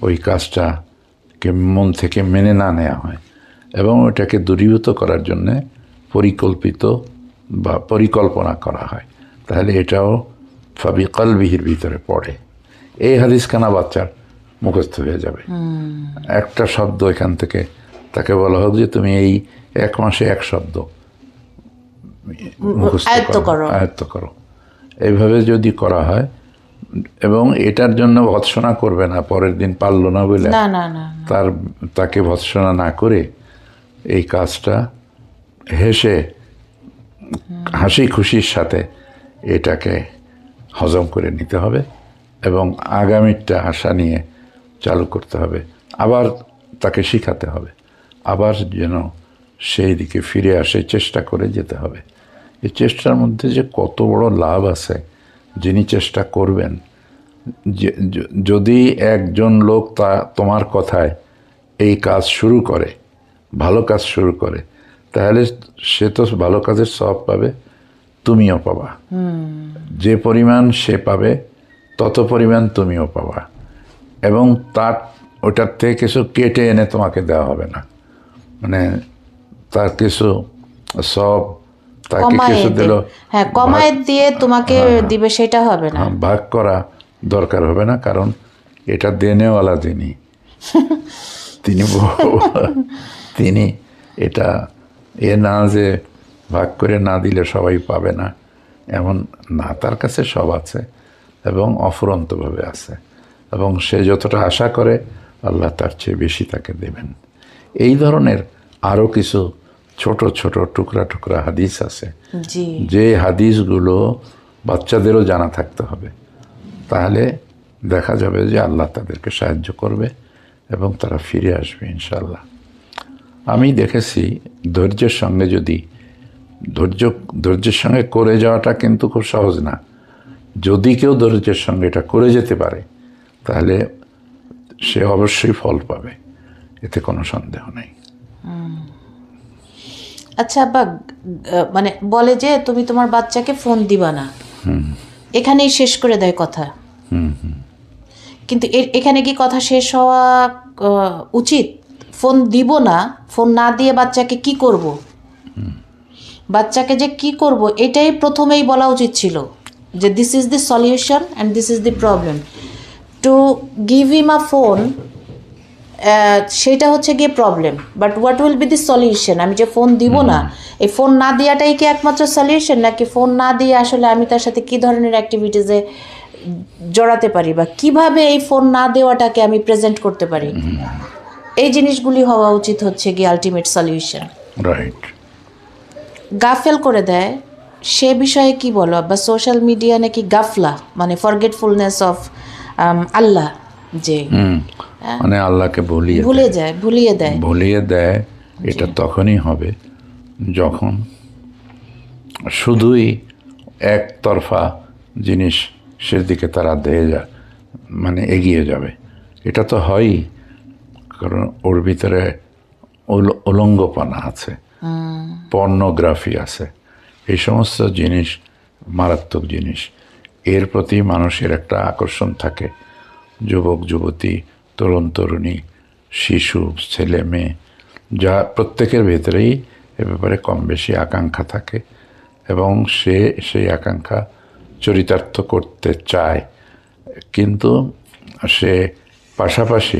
ওই কাজটাকে মন থেকে মেনে না নেওয়া হয়, এবং ওটাকে দূরীভূত করার জন্যে পরিকল্পিত বা পরিকল্পনা করা হয়, তাহলে এটাও ফাবিকলবিহির ভিতরে পড়ে। এই হাদিসখানা বাচ্চার মুখস্থ হয়ে যাবে। একটা শব্দ এখান থেকে তাকে বলা হোক যে তুমি এই 1 মাসে 1 শব্দ মুখস্থ আয়ত্ত করো। এইভাবে যদি করা হয়, এবং এটার জন্য ভৎসনা করবে না, পরের দিন পারলো না বলে তাকে ভৎসনা না করে এই কাজটা হাসি খুশির সাথে এটাকে হজম করে নিতে হবে, এবং আগামীটা আশা নিয়ে চালু করতে হবে। আবার তাকে শিখাতে হবে, আবার যেন সেই দিকে ফিরে আসে চেষ্টা করে যেতে হবে। এই চেষ্টার মধ্যে যে কত বড় লাভ আছে, যিনি চেষ্টা করবেন, যদি একজন লোক তোমার কথায় এই কাজ শুরু করে, ভালো কাজ শুরু করে, তাহলে সে তো ভালো কাজের সওয়াব পাবে, তুমিও পাবা। যে পরিমাণ সে পাবে তত পরিমাণ তুমিও পাবা, এবং ওটার থেকে কিছু কেটে এনে তোমাকে দেওয়া হবে না, মানে তার কিছু সব তাকে কিছু দিল, কমায় দিয়ে তোমাকে দিবে, সেটা হবে না, ভাগ করা দরকার হবে না, কারণ এটা দেনেওয়ালা তিনি এটা না যে ভাগ করে না দিলে সবাই পাবে না এমন না, তার কাছে সব আছে এবং অফুরন্তভাবে আছে, এবং সে যতটা আশা করে আল্লাহ তার চেয়ে বেশি তাকে দেবেন। এই ধরনের আরও কিছু ছোট ছোট টুকরা টুকরা হাদিস আছে, যে হাদিসগুলো বাচ্চাদেরও জানা থাকতে হবে, তাহলে দেখা যাবে যে আল্লাহ তাদেরকে সাহায্য করবে এবং তারা ফিরে আসবে ইনশাআল্লাহ। আমি দেখেছি ধৈর্যের সঙ্গে ধৈর্যের সঙ্গে করে যাওয়াটা কিন্তু খুব সহজ না। যদি কেউ ধৈর্যের সঙ্গে এটা করে যেতে পারে, তাহলে সে অবশ্যই ফল পাবে, এতে কোনো সন্দেহ নেই। আচ্ছা আব্বা, মানে বলে যে তুমি তোমার বাচ্চাকে ফোন দিবা না, এখানেই শেষ করে দেয় কথা, কিন্তু এখানে কি কথা শেষ হওয়া উচিত? ফোন দিব না, ফোন না দিয়ে বাচ্চাকে কি করব, বাচ্চাকে যে কি করব এটাই প্রথমেই বলা উচিত ছিল, যে this is the solution and this is the problem. To give him a phone, সেটা হচ্ছে গিয়ে problem, but what will be the solution? আমি যে ফোন দিব না, এই ফোন না দেওয়াটাই কি একমাত্র সলিউশন, নাকি ফোন না দিয়ে আসলে আমি তার সাথে কী ধরনের অ্যাক্টিভিটিসে জড়াতে পারি, বা কিভাবে এই ফোন না দেওয়াটাকে আমি প্রেজেন্ট করতে পারি, এই জিনিসগুলি হওয়া উচিত হচ্ছে কি আলটিমেট সলিউশন। রাইট। গাফেল করে দেয় সে বিষয়ে কি বলো? বা সোশ্যাল মিডিয়া নাকি গাফলা, মানে ফরগেটফুলনেস অফ আল্লাহ, যে মানে আল্লাহকে ভুলিয়ে দেয়। এটা তখনই হবে যখন শুধুই একতরফা জিনিসের দিকে তারা মানে এগিয়ে যাবে। এটা তো হয়ই, কারণ ওর ভিতরে উলঙ্গপনা আছে, পর্নোগ্রাফি আছে, এই সমস্ত জিনিস মারাত্মক জিনিস। এর প্রতি মানুষের একটা আকর্ষণ থাকে, যুবক যুবতী, তরুণ তরুণী, শিশু, ছেলে মেয়ে, যা প্রত্যেকের ভেতরেই এ ব্যাপারে কম বেশি আকাঙ্ক্ষা থাকে এবং সে সেই আকাঙ্ক্ষা চরিতার্থ করতে চায়, কিন্তু সে পাশাপাশি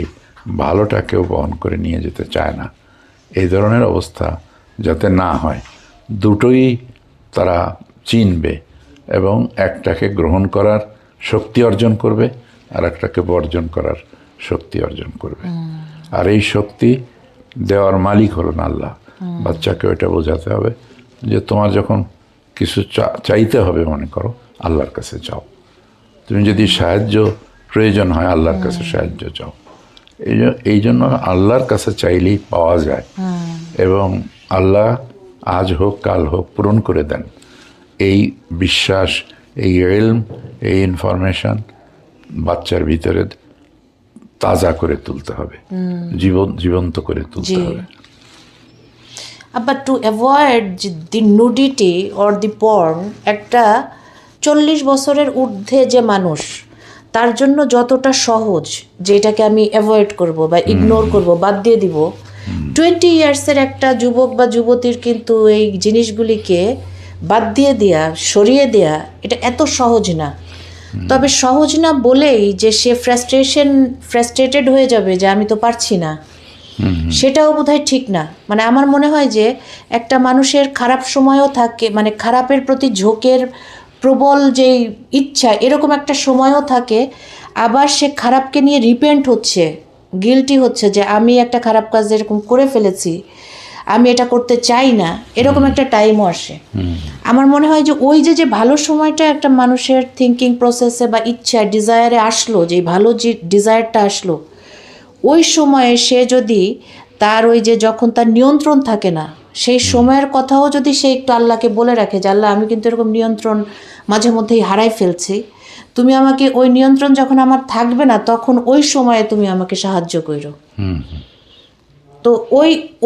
ভালোটাকেও বহন করে নিয়ে যেতে চায় না। এই ধরনের অবস্থা যাতে না হয়, দুটোই তারা চিনবে এবং একটাকে গ্রহণ করার শক্তি অর্জন করবে আর একটাকে বর্জন করার শক্তি অর্জন করবে। আর এই শক্তি দেওয়ার মালিক হলেন আল্লাহ। বাচ্চাকে ওইটা বোঝাতে হবে যে তোমার যখন কিছু চাইতে হবে, মনে করো আল্লাহর কাছে চাও। তুমি যদি সাহায্য প্রয়োজন হয়, আল্লাহর কাছে সাহায্য চাও। এই জন্য আল্লাহর কাছে চাইলেই পাওয়া যায়, এবং আল্লাহ আজ হোক কাল হোক পূরণ করে দেন। এই বিশ্বাস, এই ইলম, এই ইনফরমেশন বাচ্চার ভিতরে তাজা করে তুলতে হবে, জীবন্ত করে তুলতে হবে। But to avoid the nudity or the porn, একটা 40 বছরের ঊর্ধ্বে যে মানুষ, তার জন্য যতটা সহজ যে এটাকে আমি অ্যাভয়েড করব বা ইগনোর করব, বাদ দিয়ে দিব, 20 ইয়ার্সের একটা যুবক বা যুবতীর কিন্তু এই জিনিসগুলিকে বাদ দিয়ে দেয়া, সরিয়ে দেয়া, এটা এত সহজ না। তবে সহজ না বলেই যে সে ফ্রাস্ট্রেটেড হয়ে যাবে যে আমি তো পারছি না, সেটাও বোধহয় ঠিক না। মানে আমার মনে হয় যে একটা মানুষের খারাপ সময়ও থাকে, মানে খারাপের প্রতি ঝোঁকের প্রবল যেই ইচ্ছা, এরকম একটা সময়ও থাকে। আবার সে খারাপকে নিয়ে রিপেন্ট হচ্ছে, গিল্টি হচ্ছে যে আমি একটা খারাপ কাজ এরকম করে ফেলেছি, আমি এটা করতে চাই না, এরকম একটা টাইমও আসে। আমার মনে হয় যে ওই যে ভালো সময়টা একটা মানুষের থিঙ্কিং প্রসেসে বা ইচ্ছা, ডিজায়ারে আসলো, যে ভালো যে ডিজায়ারটা আসলো, ওই সময়ে সে যদি তার ওই যে যখন তার নিয়ন্ত্রণ থাকে না, সেই সময়ের কথাও যদি সে একটু আল্লাহকে বলে রাখে যে আল্লাহ, আমি কিন্তু এরকম নিয়ন্ত্রণ মাঝে মধ্যেই হারাই ফেলছি, তুমি আমাকে ওই নিয়ন্ত্রণ যখন আমার থাকবে না, তখন ওই সময়ে তুমি আমাকে সাহায্য করো। তো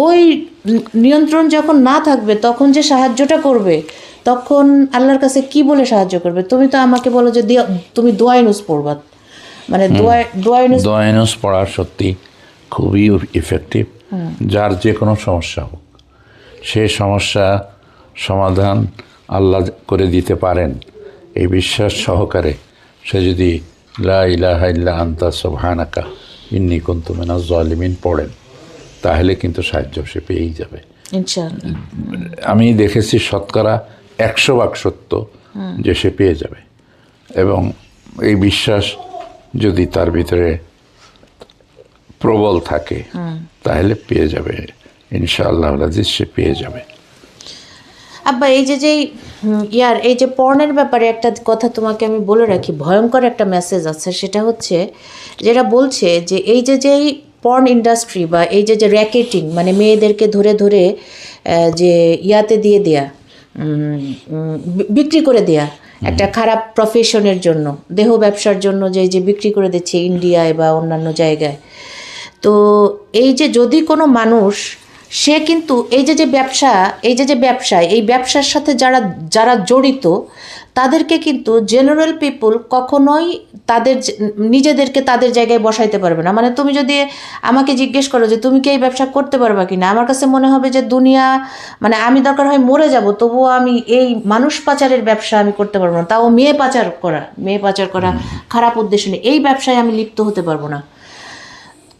ওই নিয়ন্ত্রণ যখন না থাকবে, তখন যে সাহায্যটা করবে, তখন আল্লাহর কাছে কি বলে সাহায্য করবে? তুমি তো আমাকে বলো যে তুমি দোয়া ইউনুস পড়বা, মানে দোয়া ইউনুস পড়া সত্যি খুবই ইফেক্টিভ। যার যে কোনো সমস্যা হোক, সে সমস্যা সমাধান আল্লাহ করে দিতে পারেন এই বিশ্বাস সহকারে সে যদি লা ইলাহা ইল্লা আনতা সুবহানাকা ইন্নী কুনতু মিনাজ জালিমিন পড়েন, তাহলে কিন্তু সাহায্য সে পেয়েই যাবে ইনশাআল্লাহ। আমি দেখেছি শতকরা 100% সত্য যে সে পেয়ে যাবে, এবং এই বিশ্বাস যদি তার ভিতরে প্রবল থাকে তাহলে পেয়ে যাবে ইনশাআল্লাহ, সে পেয়ে যাবে। আব্বা, এই যে পর্নের ব্যাপারে একটা কথা তোমাকে আমি বলে রাখি, ভয়ঙ্কর একটা মেসেজ আছে। সেটা হচ্ছে যেটা বলছে যে এই যেই পর্ন ইন্ডাস্ট্রি বা এই যে র্যাকেটিং, মানে মেয়েদেরকে ধরে ধরে যে ইয়াতে দিয়ে দেয়া, বিক্রি করে দেয়া, একটা খারাপ প্রফেশনের জন্য, দেহ ব্যবসার জন্য যে বিক্রি করে দিচ্ছে ইন্ডিয়ায় বা অন্যান্য জায়গায়। তো এই যে যদি কোনো মানুষ, সে কিন্তু এই যে ব্যবসায়, এই ব্যবসার সাথে যারা জড়িত, তাদেরকে কিন্তু জেনারেল পিপল কখনোই নিজেদেরকে তাদের জায়গায় বসাইতে পারবে না। মানে তুমি যদি আমাকে জিজ্ঞেস করো যে তুমি কি এই ব্যবসা করতে পারবা কিনা, আমার কাছে মনে হবে যে দুনিয়া, মানে আমি দরকার হয় মরে যাব, তবুও আমি এই মানুষ পাচারের ব্যবসা আমি করতে পারবো না। তাও মেয়ে পাচার করা খারাপ উদ্দেশ্য নেই, এই ব্যবসায় আমি লিপ্ত হতে পারবো না।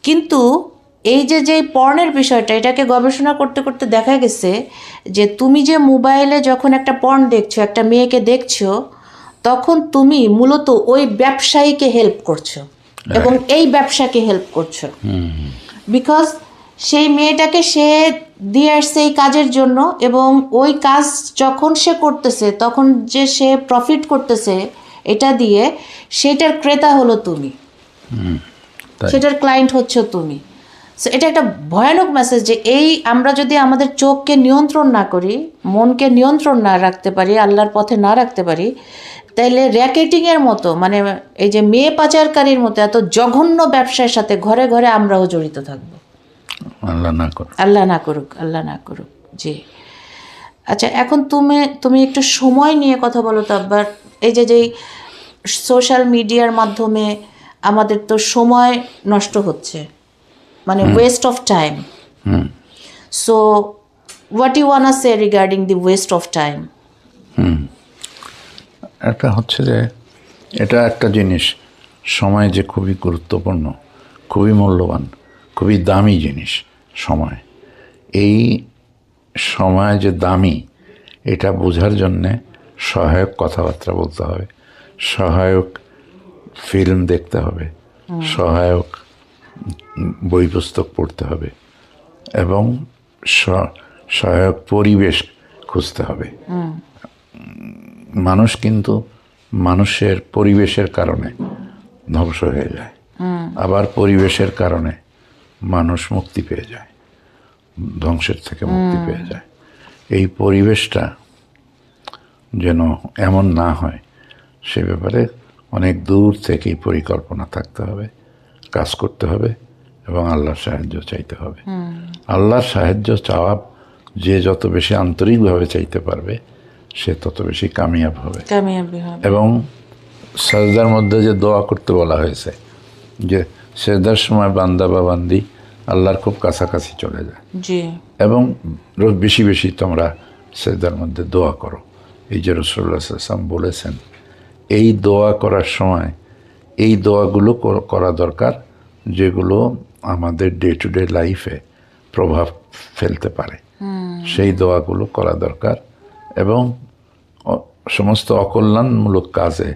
কিন্তু এই যে পর্নের বিষয়টা, এটাকে গবেষণা করতে করতে দেখা গেছে যে তুমি যে মোবাইলে যখন একটা পর্ন দেখছো, একটা মেয়েকে দেখছো, তখন তুমি মূলত ওই ব্যবসায়ীকে হেল্প করছো এবং এই ব্যবসাকে হেল্প করছো, বিকজ সেই মেয়েটাকে সে দিয়ে আসছে এই কাজের জন্য, এবং ওই কাজ যখন সে করতেছে তখন যে সে প্রফিট করতেছে এটা দিয়ে, সেটার ক্রেতা হলো তুমি, সেটার ক্লায়েন্ট হচ্ছে তুমি। সো এটা একটা ভয়ানক মেসেজ যে এই আমরা যদি আমাদের চোখকে নিয়ন্ত্রণ না করি, মনকে নিয়ন্ত্রণ না রাখতে পারি, আল্লাহর পথে না রাখতে পারি, তাইলে র্যাকেটিংয়ের মতো, মানে এই যে মেয়ে পাচারকারীর মতো এত জঘন্য ব্যবসার সাথে ঘরে ঘরে আমরাও জড়িত থাকবো। আল্লাহ না করুক। আল্লাহ না করুক, আল্লাহ না করুক। জি, আচ্ছা, এখন তুমি একটু সময় নিয়ে কথা বলো তো আব্বার। এই যে যেই সোশ্যাল মিডিয়ার মাধ্যমে আমাদের তো সময় নষ্ট হচ্ছে, মানে waste of time. So what you want say regarding the waste of time? একটা হচ্ছে যে এটা একটা জিনিস, সময় যে খুবই গুরুত্বপূর্ণ, খুবই মূল্যবান, খুবই দামি জিনিস সময়। এই সময় যে দামি এটা বোঝার জন্যে সহায়ক কথাবার্তা বলতে হবে, সহায়ক ফিল্ম দেখতে হবে, সহায়ক বই পুস্তক পড়তে হবে, এবং সহায়ক পরিবেশ খুঁজতে হবে। মানুষ কিন্তু মানুষের পরিবেশের কারণে ধ্বংস হয়ে যায়, আবার পরিবেশের কারণে মানুষ মুক্তি পেয়ে যায়, ধ্বংসের থেকে মুক্তি পেয়ে যায়। এই পরিবেশটা যেন এমন না হয় সে ব্যাপারে অনেক দূর থেকেই পরিকল্পনা থাকতে হবে, কাজ করতে হবে এবং আল্লাহর সাহায্য চাইতে হবে। আল্লাহর সাহায্য চাওয়া যে যত বেশি আন্তরিকভাবে চাইতে পারবে সে তত বেশি কামিয়াব হবে। এবং সাজদার মধ্যে যে দোয়া করতে বলা হয়েছে, যে সেজদার সময় বান্দা বা বান্দি আল্লাহর খুব কাছাকাছি চলে যায়, এবং বেশি বেশি তোমরা সেজদার মধ্যে দোয়া করো। এই যে রাসূলুল্লাহ সাল্লাল্লাহু আলাইহি ওয়াসাল্লাম বলেছেন, এই দোয়া করার সময় এই দোয়াগুলো করা দরকার যেগুলো আমাদের ডে টু ডে লাইফে প্রভাব ফেলতে পারে, সেই দোয়াগুলো করা দরকার। এবং সমস্ত অকল্যাণমূলক কাজে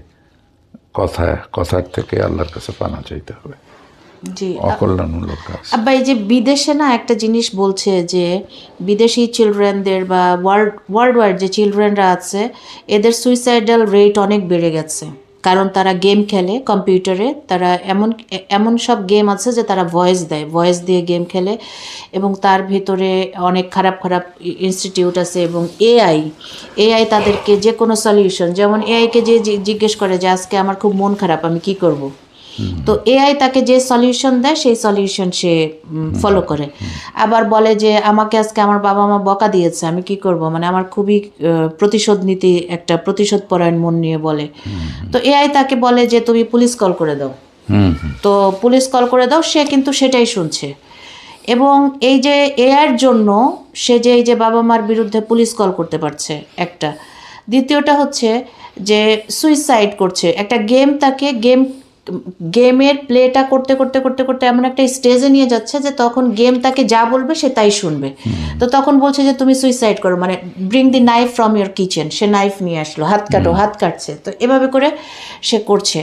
কথার থেকে আল্লাহর কাছে পানা চাইতে হবে। জি, অকল্যাণমূলক কাজ। আব্বা, এই যে বিদেশে না একটা জিনিস বলছে যে বিদেশি চিলড্রেনদের বা ওয়ার্ল্ড ওয়াইড যে চিলড্রেনরা আছে এদের সুইসাইডাল রেট অনেক বেড়ে গেছে, কারণ তারা গেম খেলে কম্পিউটারে। তারা এমন সব গেম আছে যে তারা ভয়েস দিয়ে গেম খেলে, এবং তার ভেতরে অনেক খারাপ খারাপ ইনস্টিটিউট আছে, এবং এআই তাদেরকে যে কোনো সলিউশন, যেমন এআইকে যে জিজ্ঞেস করে যে আজকে আমার খুব মন খারাপ, আমি কি করব, তো এআই তাকে যে সলিউশন দেয় সেই সলিউশন সে ফলো করে। আবার বলে যে আমাকে আজকে আমার বাবা মা বকা দিয়েছে, আমি কি করব, মানে আমার খুবই প্রতিশোধ নীতি, একটা প্রতিশোধ পরায়ণ মন নিয়ে বলে। তো এআই তাকে বলে যে তুমি পুলিশ কল করে দাও, তো পুলিশ কল করে দাও, সে কিন্তু সেটাই শুনছে। এবং এই যে এআইয়ের জন্য সে যে এই যে বাবা মার বিরুদ্ধে পুলিশ কল করতে পারছে একটা, দ্বিতীয়টা হচ্ছে যে সুইসাইড করছে। একটা গেম তাকে গেমের প্লেটা করতে করতে করতে করতে এমন একটা স্টেজে নিয়ে যাচ্ছে যে তখন গেম তাকে যা বলবে সে তাই শুনবে। তো তখন বলছে যে তুমি সুইসাইড করো, মানে bring the knife from your kitchen, say knife নিয়ে আসলো, হাত কাটো, হাত কাটছে। তো এভাবে করে সে করছে।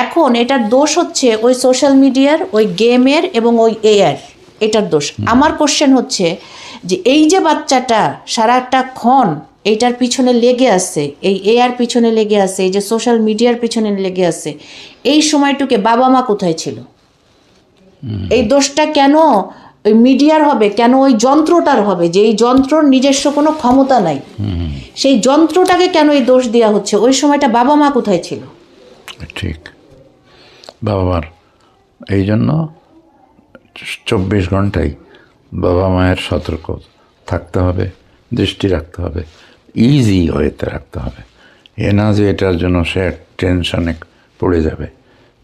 এখন এটার দোষ হচ্ছে ওই সোশ্যাল মিডিয়ার, ওই গেমের এবং ওই এআর, এটার দোষ। আমার কোশ্চেন হচ্ছে যে এই যে বাচ্চাটা সারাটাক্ষণ এইটার পিছনে লেগে আছে, এই এআর পিছনে লেগে আছে, এই যে সোশ্যাল মিডিয়ার পিছনে লেগে আছে, এই সময়টুকে বাবা মা কোথায় ছিল? এই দোষটা কেন ওই মিডিয়ার হবে, কেন ওই যন্ত্রটার হবে, যে এই যন্ত্রর নিজস্ব কোনো ক্ষমতা নাই, সেই যন্ত্রটাকে কেন এই দোষ দেওয়া হচ্ছে? ওই সময়টা বাবা মা কোথায় ছিল? ঠিক, বাবা মার এই জন্য 24 ঘন্টাই বাবা মায়ের সতর্ক থাকতে হবে, দৃষ্টি রাখতে হবে, ইজি ওয়েতে রাখতে হবে। এ না যে এটার জন্য সে টেনশনে পড়ে যাবে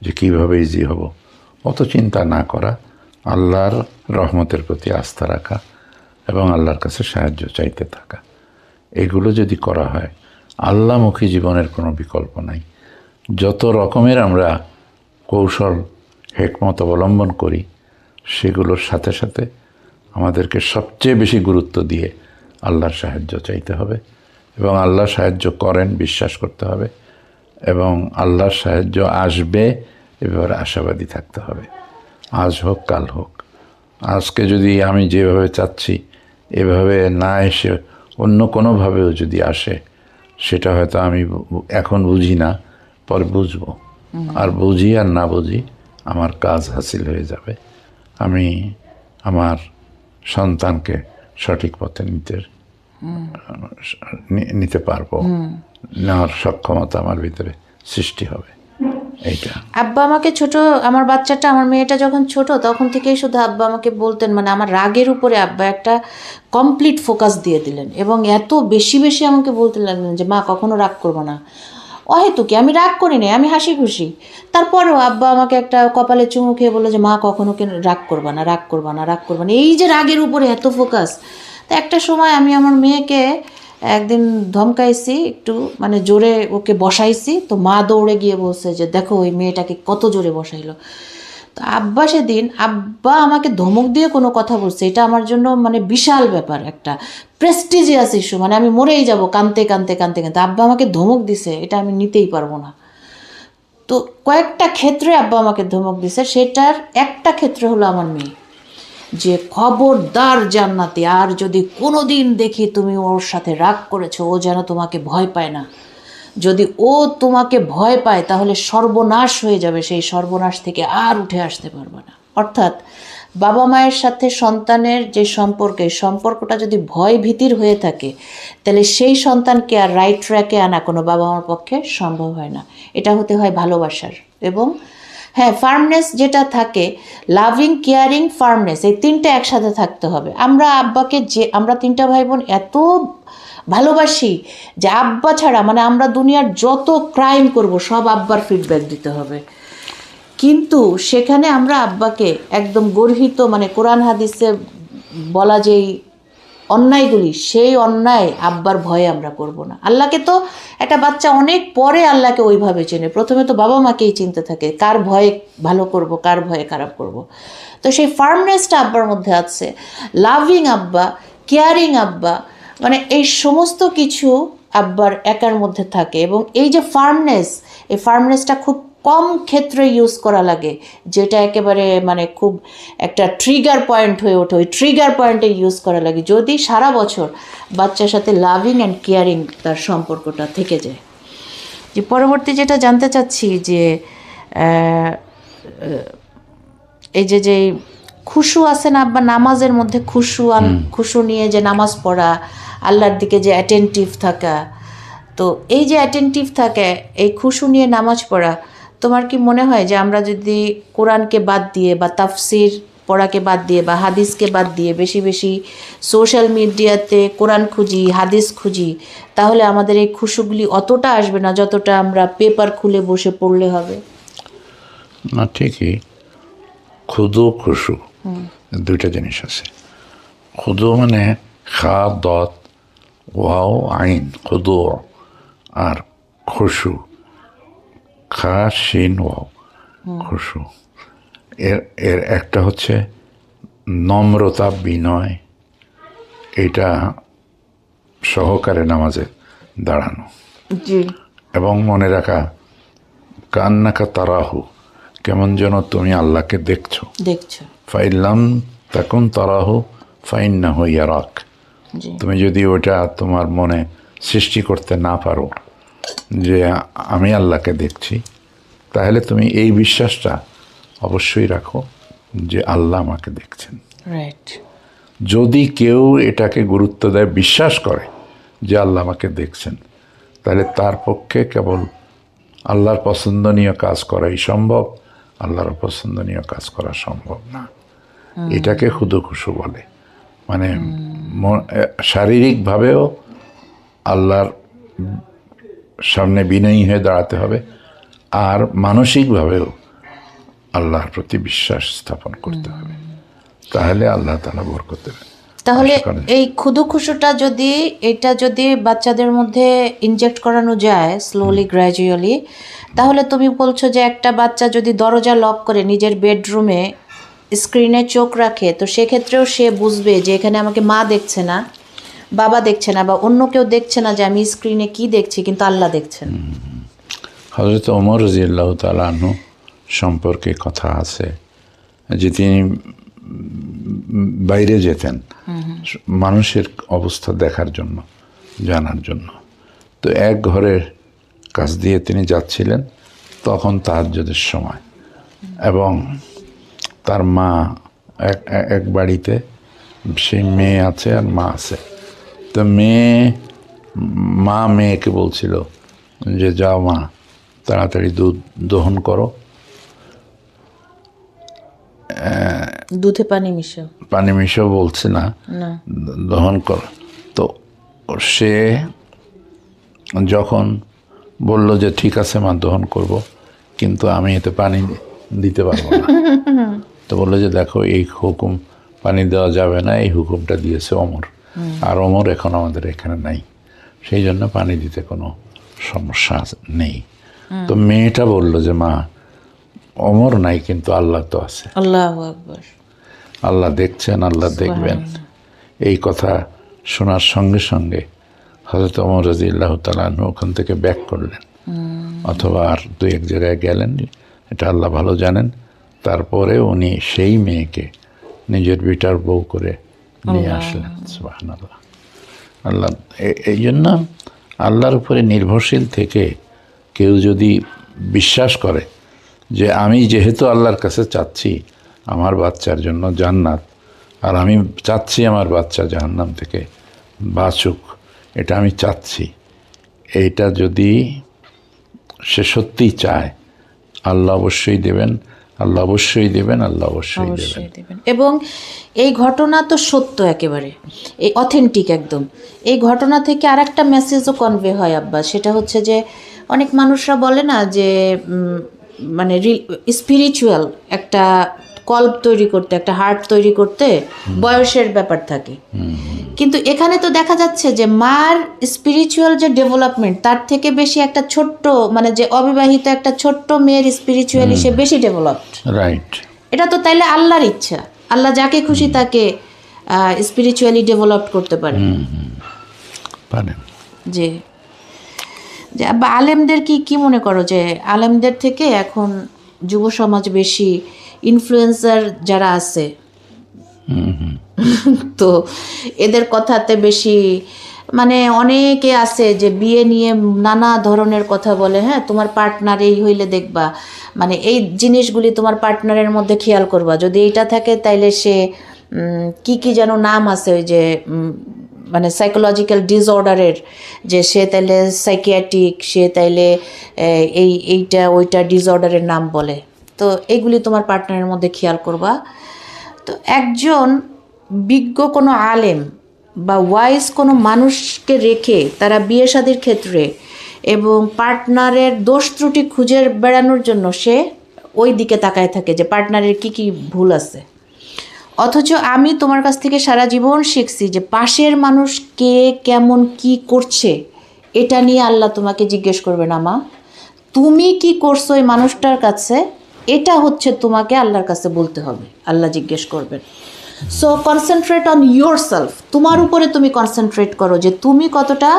যে কীভাবে ইজি হব, অত চিন্তা না করা, আল্লাহর রহমতের প্রতি আস্থা রাখা এবং আল্লাহর কাছে সাহায্য চাইতে থাকা, এগুলো যদি করা হয় আল্লাহমুখী জীবনের কোনো বিকল্প নাই। যত রকমের আমরা কৌশল হেকমত অবলম্বন করি সেগুলোর সাথে সাথে আমাদেরকে সবচেয়ে বেশি গুরুত্ব দিয়ে আল্লাহর সাহায্য চাইতে হবে এবং আল্লাহ সাহায্য করেন বিশ্বাস করতে হবে এবং আল্লাহর সাহায্য আসবে এ ব্যাপারে আশাবাদী থাকতে হবে। আজ হোক কাল হোক, আজকে যদি আমি যেভাবে চাচ্ছি এভাবে না এসে অন্য কোনোভাবেও যদি আসে, সেটা হয়তো আমি এখন বুঝি না, পরে বুঝবো। আর বুঝি আর না বুঝি আমার কাজ হাসিল হয়ে যাবে। আমি আমার সন্তানকে সঠিক পথে নিতে পারবো, নেওয়ার সক্ষমতা আমার ভিতরে সৃষ্টি হবে। এইটা আব্বা আমাকে ছোট, আমার বাচ্চাটা, আমার মেয়েটা যখন ছোট তখন থেকেই শুধু আব্বা আমাকে বলতেন, মানে আমার রাগের উপরে আব্বা একটা কমপ্লিট ফোকাস দিয়ে দিলেন এবং এত বেশি বেশি আমাকে বলতে লাগলেন যে মা কখনো রাগ করবো না। অহেতুকি আমি রাগ করি না, আমি হাসি খুশি। তারপরেও আব্বা আমাকে একটা কপালে চুমু খেয়ে বললো যে মা কখনো কেন রাগ করবা না, রাগ করবা না, রাগ করবা না। এই যে রাগের উপরে এত ফোকাস। তো একটা সময় আমি আমার মেয়েকে একদিন ধমকাইছি, একটু মানে জোরে ওকে বসাইছি, তো মা দৌড়ে গিয়ে বলছে যে দেখো ওই মেয়েটাকে কত জোরে বসাইলো। তো আব্বা সেদিন আব্বা আমাকে ধমক দিয়ে কোনো কথা বলছে, এটা আমার জন্য মানে বিশাল ব্যাপার, একটা প্রেস্টিজিয়াস ইস্যু, মানে আমি মরেই যাব কাঁদতে কাঁদতে কাঁদতে কাঁদতে। আব্বা আমাকে ধমক দিছে, এটা আমি নিতেই পারবো না। তো কয়েকটা ক্ষেত্রে আব্বা আমাকে ধমক দিছে, সেটার একটা ক্ষেত্রে হলো আমার মেয়ে, যে খবরদার জান্নাতি, আর যদি কোনো দিন দেখি তুমি ওর সাথে রাগ করেছো, ও যেন তোমাকে ভয় পায় না। যদি ও তোমাকে ভয় পায় তাহলে সর্বনাশ হয়ে যাবে, সেই সর্বনাশ থেকে আর উঠে আসতে পারবে না। অর্থাৎ বাবা মায়ের সাথে সন্তানের যে সম্পর্কটা যদি ভয় ভীতির হয়ে থাকে, তাহলে সেই সন্তানকে আর রাইট ট্র্যাকে আনা কোনো বাবা মার পক্ষে সম্ভব হয় না। এটা হতে হয় ভালোবাসার এবং হ্যাঁ ফার্মনেস যেটা থাকে, লাভিং, কেয়ারিং, ফার্মনেস, এই তিনটে একসাথে থাকতে হবে। আমরা আব্বাকে, যে আমরা তিনটা ভাই বোন এত ভালোবাসি যে আব্বা ছাড়া মানে আমরা দুনিয়ার যত ক্রাইম করব সব আব্বার ফিডব্যাক দিতে হবে। কিন্তু সেখানে আমরা আব্বাকে একদম গর্হিত, মানে কোরআন হাদিসে বলা যেই অন্যায়গুলি, সেই অন্যায় আব্বার ভয়ে আমরা করব না। আল্লাহকে তো একটা বাচ্চা অনেক পরে আল্লাহকে ওইভাবে চেনে, প্রথমে তো বাবা মাকেই চিনতে থাকে, কার ভয়ে ভালো করব, কার ভয়ে খারাপ করব। তো সেই ফার্মনেসটা আব্বার মধ্যে আছে, লাভিং আব্বা, কেয়ারিং আব্বা, মানে এই সমস্ত কিছু আব্বার একার মধ্যে থাকে। এবং এই যে ফার্মনেস, এই ফার্মনেসটা খুব কম ক্ষেত্রে ইউজ করা লাগে, যেটা একেবারে মানে খুব একটা ট্রিগার পয়েন্ট হয়ে ওঠে, ওই ট্রিগার পয়েন্টে ইউজ করা লাগে যদি সারা বছর বাচ্চার সাথে লাভিং অ্যান্ড কেয়ারিং তার সম্পর্কটা থেকে যায়। যে পরবর্তী যেটা জানতে চাচ্ছি যে এই যে খুশু আছে না আব্বা, নামাজের মধ্যে খুশু নিয়ে যে নামাজ পড়া, আল্লাহর দিকে যে অ্যাটেন্টিভ থাকা, তো এই যে অ্যাটেন্টিভ থাকে, এই খুশু নিয়ে নামাজ পড়া, তোমার কি মনে হয় যে আমরা যদি কোরআনকে বাদ দিয়ে বা তাফসির পড়াকে বাদ দিয়ে বা হাদিসকে বাদ দিয়ে বেশি বেশি সোশ্যাল মিডিয়াতে কোরআন খুঁজি, হাদিস খুঁজি, তাহলে আমাদের এই খুশুগুলি অতটা আসবে না যতটা আমরা পেপার খুলে বসে পড়লে হবে? না, ঠিকই। খুদু খুশু দুইটা জিনিস আছে। খুদু মানে খা দত ওয়াও আইন খুদু, আর খুশু খা শিন ওয়াও খুশু। এর একটা হচ্ছে নম্রতা, বিনয়, এটা সহকারে নামাজে দাঁড়ানো, জি, এবং মনে রাখা কান্নাকা তারাহু, কেমন যেন তুমি আল্লাহকে দেখছো। ফাইল্লাম তাকুন তারাহু ফাইন্নাহু ইয়ারাক। তুমি যদি ওটা তোমার মনে সৃষ্টি করতে না পারো যে আমি আল্লাহকে দেখছি, তাহলে তুমি এই বিশ্বাসটা অবশ্যই রাখো যে আল্লাহ আমাকে দেখছেন। রাইট। যদি কেউ এটাকে গুরুত্ব দেয়, বিশ্বাস করে যে আল্লাহ আমাকে দেখছেন, তাহলে তার পক্ষে কেবল আল্লাহর পছন্দনীয় কাজ করাই সম্ভব, আল্লাহর অপছন্দনীয় কাজ করা সম্ভব না। এটাকে খুদু খুশু বলে। মানে শারীরিকভাবেও আল্লাহর সামনে বিনয়ী হয়ে দাঁড়াতে হবে, আর মানসিকভাবেও আল্লাহর প্রতি বিশ্বাস স্থাপন করতে হবে, তাহলে আল্লাহ তাআলা বরকত দেবেন। তাহলে এই খুদু খুশুটা যদি বাচ্চাদের মধ্যে ইনজেক্ট করানো যায় স্লোলি গ্র্যাজুয়ালি, তাহলে তুমি বলছো যে একটা বাচ্চা যদি দরজা লক করে নিজের বেডরুমে স্ক্রিনে চোখ রাখে, তো সেক্ষেত্রেও সে বুঝবে যে এখানে আমাকে মা দেখছে না, বাবা দেখছে না, বা অন্য কেউ দেখছে না যে আমি স্ক্রিনে কি দেখছি, কিন্তু আল্লাহ দেখছেন। হযরত ওমর রাদিয়াল্লাহু তাআলা আনহু সম্পর্কে কথা আছে যে তিনি বাইরে যেতেন মানুষের অবস্থা দেখার জন্য, জানার জন্য। তো এক ঘরের কাছ দিয়ে তিনি যাচ্ছিলেন, তখন তাহাজ্জুদের সময়, এবং তার মা এক বাড়িতে, সেই মেয়ে আছে আর মা আছে। তো মা মেয়েকে বলছিল যে যাও মা, তাড়াতাড়ি দুধ দহন করো, দুধে পানি মিশাও বলছে না, দহন করো। তো সে যখন বলল যে ঠিক আছে মা, দহন করব, কিন্তু আমি এতে পানি দিতে পারবো না। তো বললো যে দেখো, এই হুকুম পানি দেওয়া যাবে না, এই হুকুমটা দিয়েছে ওমর, আর ওমর এখন আমাদের এখানে নাই, সেই জন্য পানি দিতে কোনো সমস্যা নেই। তো মেয়েটা বলল যে মা, ওমর নাই কিন্তু আল্লাহ তো আছে, আল্লাহু আকবার, আল্লাহ দেখছেন, আল্লাহ দেখবেন। এই কথা শোনার সঙ্গে সঙ্গে হযরত ওমর রাদিয়াল্লাহু তাআলা আনহু ওখান থেকে ব্যাক করলেন, অথবা আর দুই এক জায়গায় গেলেন, এটা আল্লাহ ভালো জানেন। তারপরে উনি সেই মেয়েকে নিজের বিটার বউ করে নিয়ে আসলেন। সুবহানাল্লাহ। আল্লাহ, এই জন্য আল্লাহর উপরে নির্ভরশীল থেকে কেউ যদি বিশ্বাস করে যে আমি যেহেতু আল্লাহর কাছে চাচ্ছি আমার বাচ্চার জন্য জান্নাত, আর আমি চাচ্ছি আমার বাচ্চা জাহান্নাম থেকে বাঁচুক, এটা আমি চাচ্ছি, এইটা যদি সে সত্যিই চায়, আল্লাহ অবশ্যই দেবেন, আল্লাহ অবশ্যই দেবেন, আল্লাহ অবশ্যই দেবেন। এবং এই ঘটনা তো সত্য, একেবারে এই অথেন্টিক একদম। এই ঘটনা থেকে আর একটা মেসেজও কনভে হয় আব্বা, সেটা হচ্ছে যে অনেক মানুষরা বলে না যে মানে স্পিরিচুয়াল একটা কল্প তৈরি করতে, একটা হার্ট তৈরি করতে বয়সের ব্যাপার থাকে, কিন্তু এখানে তো দেখা যাচ্ছে যে মার স্পিরিচুয়াল যে ডেভেলপমেন্ট, তার থেকে বেশি একটা ছোট্ট, মানে যে অবিবাহিত একটা ছোট্ট মেয়ের স্পিরিচুয়ালি সে বেশি ডেভেলপড। রাইট। এটা তো তাইলে আল্লাহর ইচ্ছা, আল্লাহ যাকে খুশি তাকে স্পিরিচুয়ালি ডেভেলপ করতে পারে। যে বা আলেমদের কি মনে করো যে আলেমদের থেকে এখন যুব সমাজ বেশি ইনফ্লুয়েন্সার যারা আছে, তো এদের কথাতে বেশি, মানে অনেকে আছে যে বিয়ে নিয়ে নানা ধরনের কথা বলে, হ্যাঁ তোমার পার্টনার এই হইলে দেখবা, মানে এই জিনিসগুলি তোমার পার্টনারের মধ্যে খেয়াল করবা, যদি এইটা থাকে তাইলে সে কি যেন নাম আছে, ওই যে মানে সাইকোলজিক্যাল ডিসঅর্ডারের, যে সে তাইলে সাইকিয়াট্রিক, সে তাইলে এইটা ওইটা ডিসঅর্ডারের নাম বলে। তো এইগুলি তোমার পার্টনারের মধ্যে খেয়াল করবা। তো একজন বিজ্ঞ কোনো আলেম বা ওয়াইজ কোনো মানুষকে রেখে তারা বিয়ে শাদীর ক্ষেত্রে এবং পার্টনারের দোষ ত্রুটি খুঁজে বেড়ানোর জন্য সে ওই দিকে তাকায় থাকে যে পার্টনারের কি ভুল আছে। অথচ আমি তোমার কাছ থেকে সারা জীবন শিখছি যে পাশের মানুষ কে কেমন কি করছে এটা নিয়ে আল্লাহ তোমাকে জিজ্ঞেস করবে না, মা তুমি কি করছো ওই মানুষটার কাছে, এটা হচ্ছে তোমাকে আল্লাহর কাছে বলতে হবে, আল্লাহ জিজ্ঞেস করবেন। So concentrate on your self, তোমার উপরে তুমি কনসেন্ট্রেট করো যে তুমি কতটা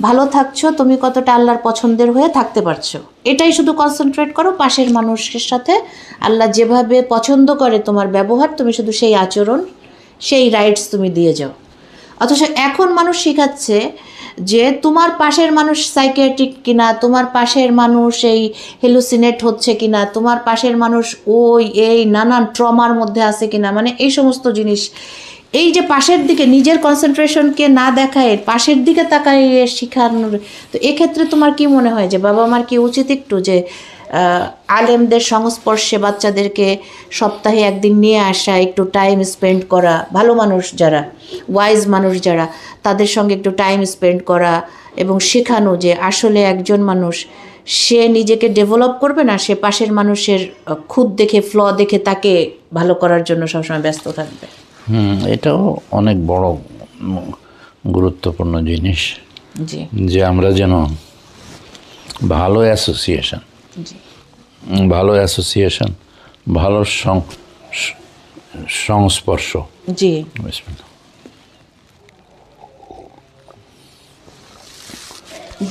ভালো থাকছো, তুমি কতটা আল্লাহর পছন্দের হয়ে থাকতে পারছো, এটাই শুধু কনসেন্ট্রেট করো। পাশের মানুষের সাথে আল্লাহ যেভাবে পছন্দ করে তোমার ব্যবহার, তুমি শুধু সেই আচরণ, সেই রাইটস তুমি দিয়ে যাও। অথচ এখন মানুষ শেখাচ্ছে যে তোমার পাশের মানুষ সাইকিয়াট্রিক কিনা, তোমার পাশের মানুষ এই হেলুসিনেট হচ্ছে কিনা, তোমার পাশের মানুষ এই নানান ট্রমার মধ্যে আছে কিনা, মানে এই সমস্ত জিনিস, এই যে পাশের দিকে নিজের কনসেন্ট্রেশনকে না দেখায় পাশের দিকে তাকায় শেখানোর। তো এক্ষেত্রে তোমার কি মনে হয় যে বাবা মার কি উচিত একটু যে আলেমদের সংস্পর্শে বাচ্চাদেরকে সপ্তাহে একদিন নিয়ে আসা, একটু টাইম স্পেন্ড করা, ভালো মানুষ যারা, ওয়াইজ মানুষ যারা, তাদের সঙ্গে একটু টাইম স্পেন্ড করা এবং শেখানো যে আসলে একজন মানুষ সে নিজেকে ডেভেলপ করবে না, সে পাশের মানুষের খুঁত দেখে, ফ্ল দেখে তাকে ভালো করার জন্য সবসময় ব্যস্ত থাকবে। এটাও অনেক বড় গুরুত্বপূর্ণ জিনিস, জি, যে আমরা যেন ভালো অ্যাসোসিয়েশন, ভালো সংস্পর্শ। জি,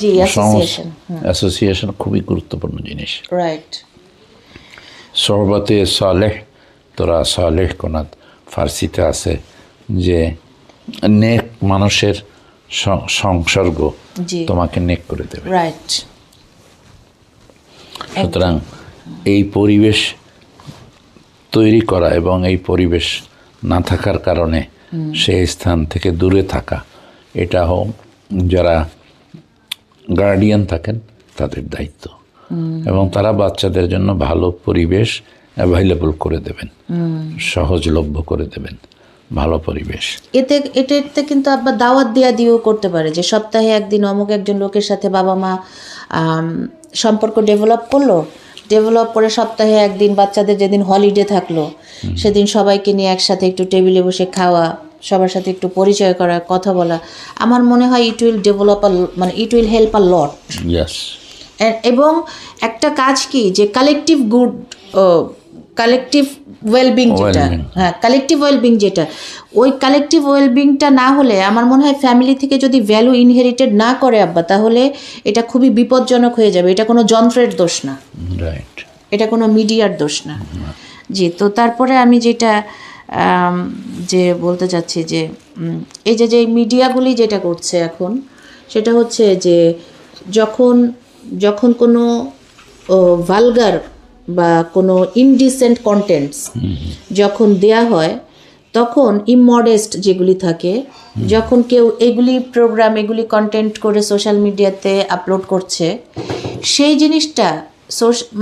জি, অ্যাসোসিয়েশন। অ্যাসোসিয়েশন খুবই গুরুত্বপূর্ণ জিনিস। রাইট। সোহবতে সালেহ তোরা সালেহ কোনাত ফার্সিতে আছে যে নেক মানুষের সংসর্গ জি, তোমাকে নেক করে দেবে। রাইট। সুতরাং এই পরিবেশ তৈরি করা এবং এই পরিবেশ না থাকার কারণে সেই স্থান থেকে দূরে থাকা, এটাও যারা গার্ডিয়ান থাকেন তাদের দায়িত্ব, এবং তারা বাচ্চাদের জন্য ভালো পরিবেশ অ্যাভাইলেবল করে দেবেন, সহজলভ্য করে দেবেন ভালো পরিবেশ। এটাতে কিন্তু আবার দাওয়াত দিয়েও করতে পারে যে সপ্তাহে একদিন অমুক একজন লোকের সাথে বাবা মা সম্পর্ক ডেভেলপ করলো, ডেভেলপ করে সপ্তাহে একদিন বাচ্চাদের যেদিন হলিডে থাকলো সেদিন সবাইকে নিয়ে একসাথে একটু টেবিলে বসে খাওয়া, সবার সাথে একটু পরিচয় করা, কথা বলা। আমার মনে হয় ইট উইল ডেভেলপ মানে it will help a lot. Yes. এবং একটা কাজ কি যে কালেকটিভ গুড, কালেকটিভ ওয়েলবিং যেটা, হ্যাঁ কালেকটিভ ওয়েলবিং যেটা, ওই কালেকটিভ ওয়েলবিংটা না হলে আমার মনে হয় ফ্যামিলি থেকে যদি ভ্যালু ইনহেরিটেড না করে আব্বা, তাহলে এটা খুবই বিপজ্জনক হয়ে যাবে। এটা কোনো যন্ত্রের দোষ না, রাইট, এটা কোনো মিডিয়ার দোষ না। জি, তো তারপরে আমি যেটা যে বলতে চাচ্ছি যে এই যে মিডিয়াগুলি যেটা করছে এখন, সেটা হচ্ছে যে যখন কোনো ভালগার বা কোনো ইনডিসেন্ট কন্টেন্টস যখন দেয়া হয়, তখন ইমমডেস্ট যেগুলি থাকে, যখন কেউ এগুলি প্রোগ্রাম এগুলি কন্টেন্ট করে সোশ্যাল মিডিয়াতে আপলোড করছে, সেই জিনিসটা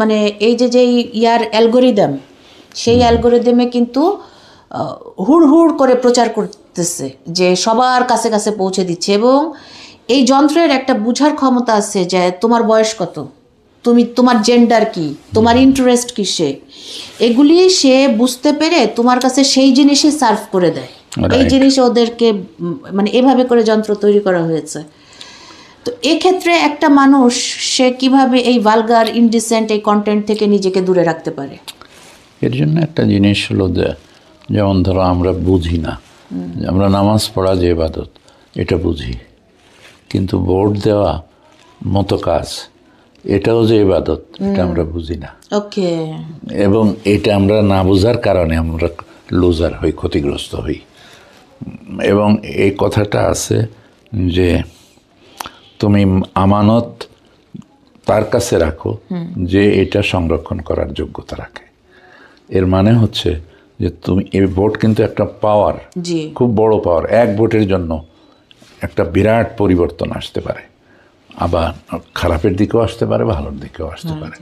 মানে এই যে ইয়ার অ্যালগোরিদম, সেই অ্যালগোরিদমে কিন্তু হুড় হুড় করে প্রচার করতেছে, যে সবার কাছে কাছে পৌঁছে দিচ্ছে। এবং এই যন্ত্রের একটা বুঝার ক্ষমতা আছে যে তোমার বয়স কত, তোমার জেন্ডার কি, তোমার ইন্টারেস্ট কিসে, এগুলি সে বুঝতে পেরে তোমার কাছে সেই জিনিসই সার্ভ করে দেয়। এই জিনিস ওদেরকে মানে এভাবে করে যন্ত্র তৈরি করা হয়েছে। তো এক্ষেত্রে একটা মানুষ সে কিভাবে এই ভালগার ইনডিসেন্ট এই কন্টেন্ট থেকে নিজেকে দূরে রাখতে পারে? এর জন্য একটা জিনিস হলো যে, যেমন ধরো আমরা বুঝি না, আমরা নামাজ পড়া যে ইবাদত এটা বুঝি, কিন্তু ভোট দেওয়া মতো কাজ এটাও যে ইবাদত এটা আমরা বুঝি না। ওকে। এবং এটা আমরা না বোঝার কারণে আমরা লুজার হই, ক্ষতিগ্রস্ত হই। এবং এই কথাটা আছে যে তুমি আমানত তার কাছে রাখো যে এটা সংরক্ষণ করার যোগ্যতা রাখে। এর মানে হচ্ছে যে তুমি এই ভোট কিন্তু একটা পাওয়ার, খুব বড় পাওয়ার। এক ভোটের জন্য একটা বিরাট পরিবর্তন আসতে পারে, আবার খারাপের দিকেও আসতে পারে, ভালোর দিকেও আসতে পারে,